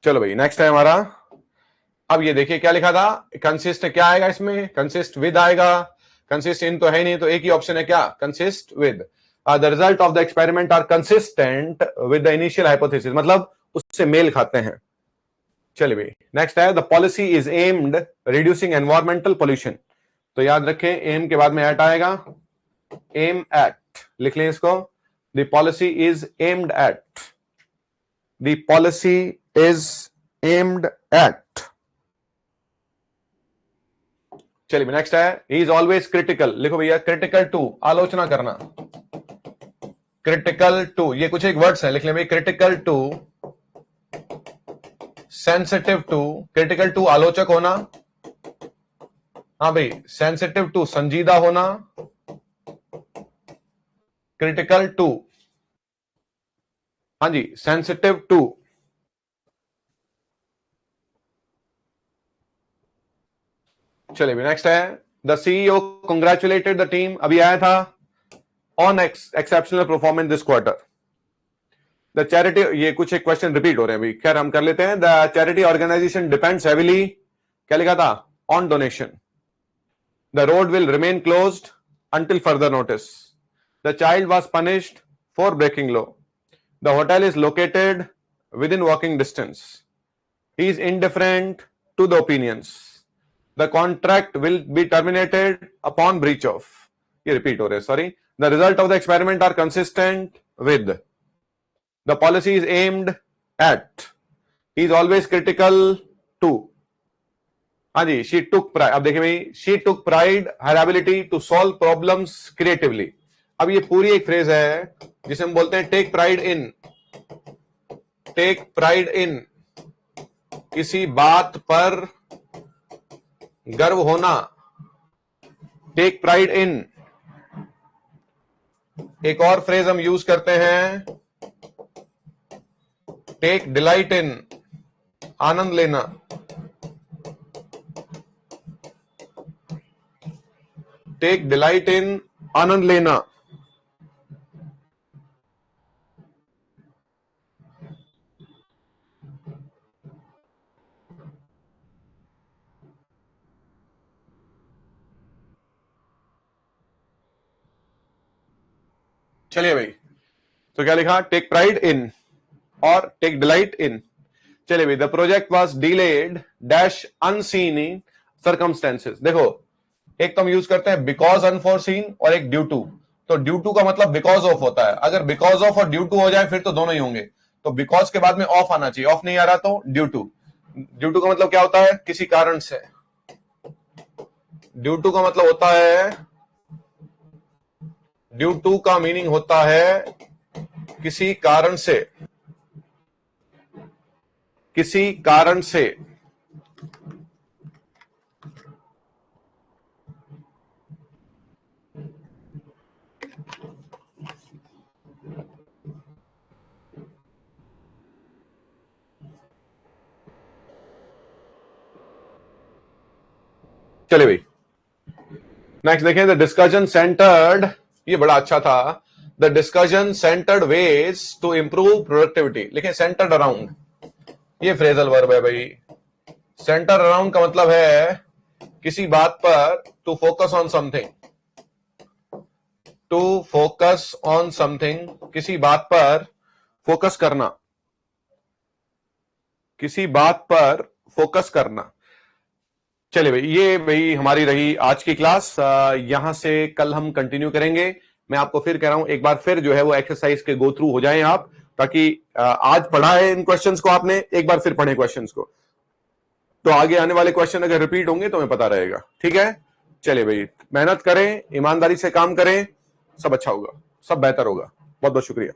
चलो भाई, नेक्स्ट है हमारा। अब ये देखिए क्या लिखा था, कंसिस्ट क्या आएगा इसमें, कंसिस्ट विद आएगा। कंसिस्ट इन तो है नहीं, तो एक ही ऑप्शन है क्या, consist with. The result of the experiment are consistent with the initial hypothesis, मतलब उससे मेल खाते हैं। चलिए भाई, नेक्स्ट है, the policy is aimed reducing environmental pollution. तो याद रखें, एम के बाद में एट आएगा, एम एट लिख लें इसको। The policy is aimed at, the policy is aimed at. चलिए नेक्स्ट है, ही इज ऑलवेज क्रिटिकल। लिखो भैया, क्रिटिकल टू, आलोचना करना। क्रिटिकल टू, ये कुछ एक वर्ड्स है, लिख लें भाई, critical to, sensitive to. Critical to आलोचक होना, हाँ भाई, सेंसिटिव टू संजीदा होना, क्रिटिकल टू, हाँ जी, सेंसिटिव टू। चलिए नेक्स्ट है, the CEO congratulated the team, अभी आया था, on exceptional performance this quarter. The charity, ये कुछ एक क्वेश्चन रिपीट हो रहे हैं अभी, खैर हम कर लेते हैं। The charity organization depends heavily, क्या लिखा था, on donation. The road will remain closed until further notice. The child was punished for breaking law. The hotel is located within walking distance. He is indifferent to the opinions. The contract will be terminated upon breach of, ये रिपीट हो रहे हैं, sorry. The result of the experiment are consistent with. The policy is aimed at. He is always critical to. हाँ जी, she took pride. अब देखिए भाई, she took pride her ability to solve problems creatively. अब ये पूरी एक फ्रेज है जिसे हम बोलते हैं take pride in. Take pride in, किसी बात पर गर्व होना। Take pride in. एक और फ्रेज हम यूज करते हैं, टेक डिलाइट इन, आनंद लेना। टेक डिलाइट इन, आनंद लेना। चलिए भाई, तो क्या लिखा, टेक प्राइड इन और टेक डिलाइट इन। चलिए भाई, the project was delayed dash unseen circumstances. देखो, एक तो हम यूज करते हैं बिकॉज अनफोरसीन और एक ड्यू टू। तो ड्यू टू का मतलब बिकॉज ऑफ होता है, अगर बिकॉज ऑफ और ड्यू टू हो जाए फिर तो दोनों ही होंगे। तो बिकॉज के बाद में ऑफ आना चाहिए, ऑफ नहीं आ रहा तो ड्यू टू। ड्यू टू का मतलब क्या होता है? किसी कारण से। ड्यू टू का मतलब होता है, ड्यू टू का मीनिंग होता है किसी कारण से, किसी कारण से। चले भाई नेक्स्ट देखें, द डिस्कशन सेंटर्ड, ये बड़ा अच्छा था, the discussion centred ways to improve productivity. लिखें सेंटर्ड अराउंड, ये फ्रेजल वर्ब है भाई। सेंटर अराउंड का मतलब है किसी बात पर, to focus on something, to focus on something, किसी बात पर फोकस करना, किसी बात पर फोकस करना। चलिए भाई, ये भाई हमारी रही आज की क्लास। यहां से कल हम कंटिन्यू करेंगे। मैं आपको फिर कह रहा हूं, एक बार फिर जो है वो एक्सरसाइज के गो थ्रू हो जाएं आप, ताकि आज पढ़ा है इन क्वेश्चंस को आपने, एक बार फिर पढ़े क्वेश्चंस को, तो आगे आने वाले क्वेश्चन अगर रिपीट होंगे तो हमें पता रहेगा। ठीक है, चलिए भाई, मेहनत करें, ईमानदारी से काम करें, सब अच्छा होगा, सब बेहतर होगा। बहुत बहुत शुक्रिया।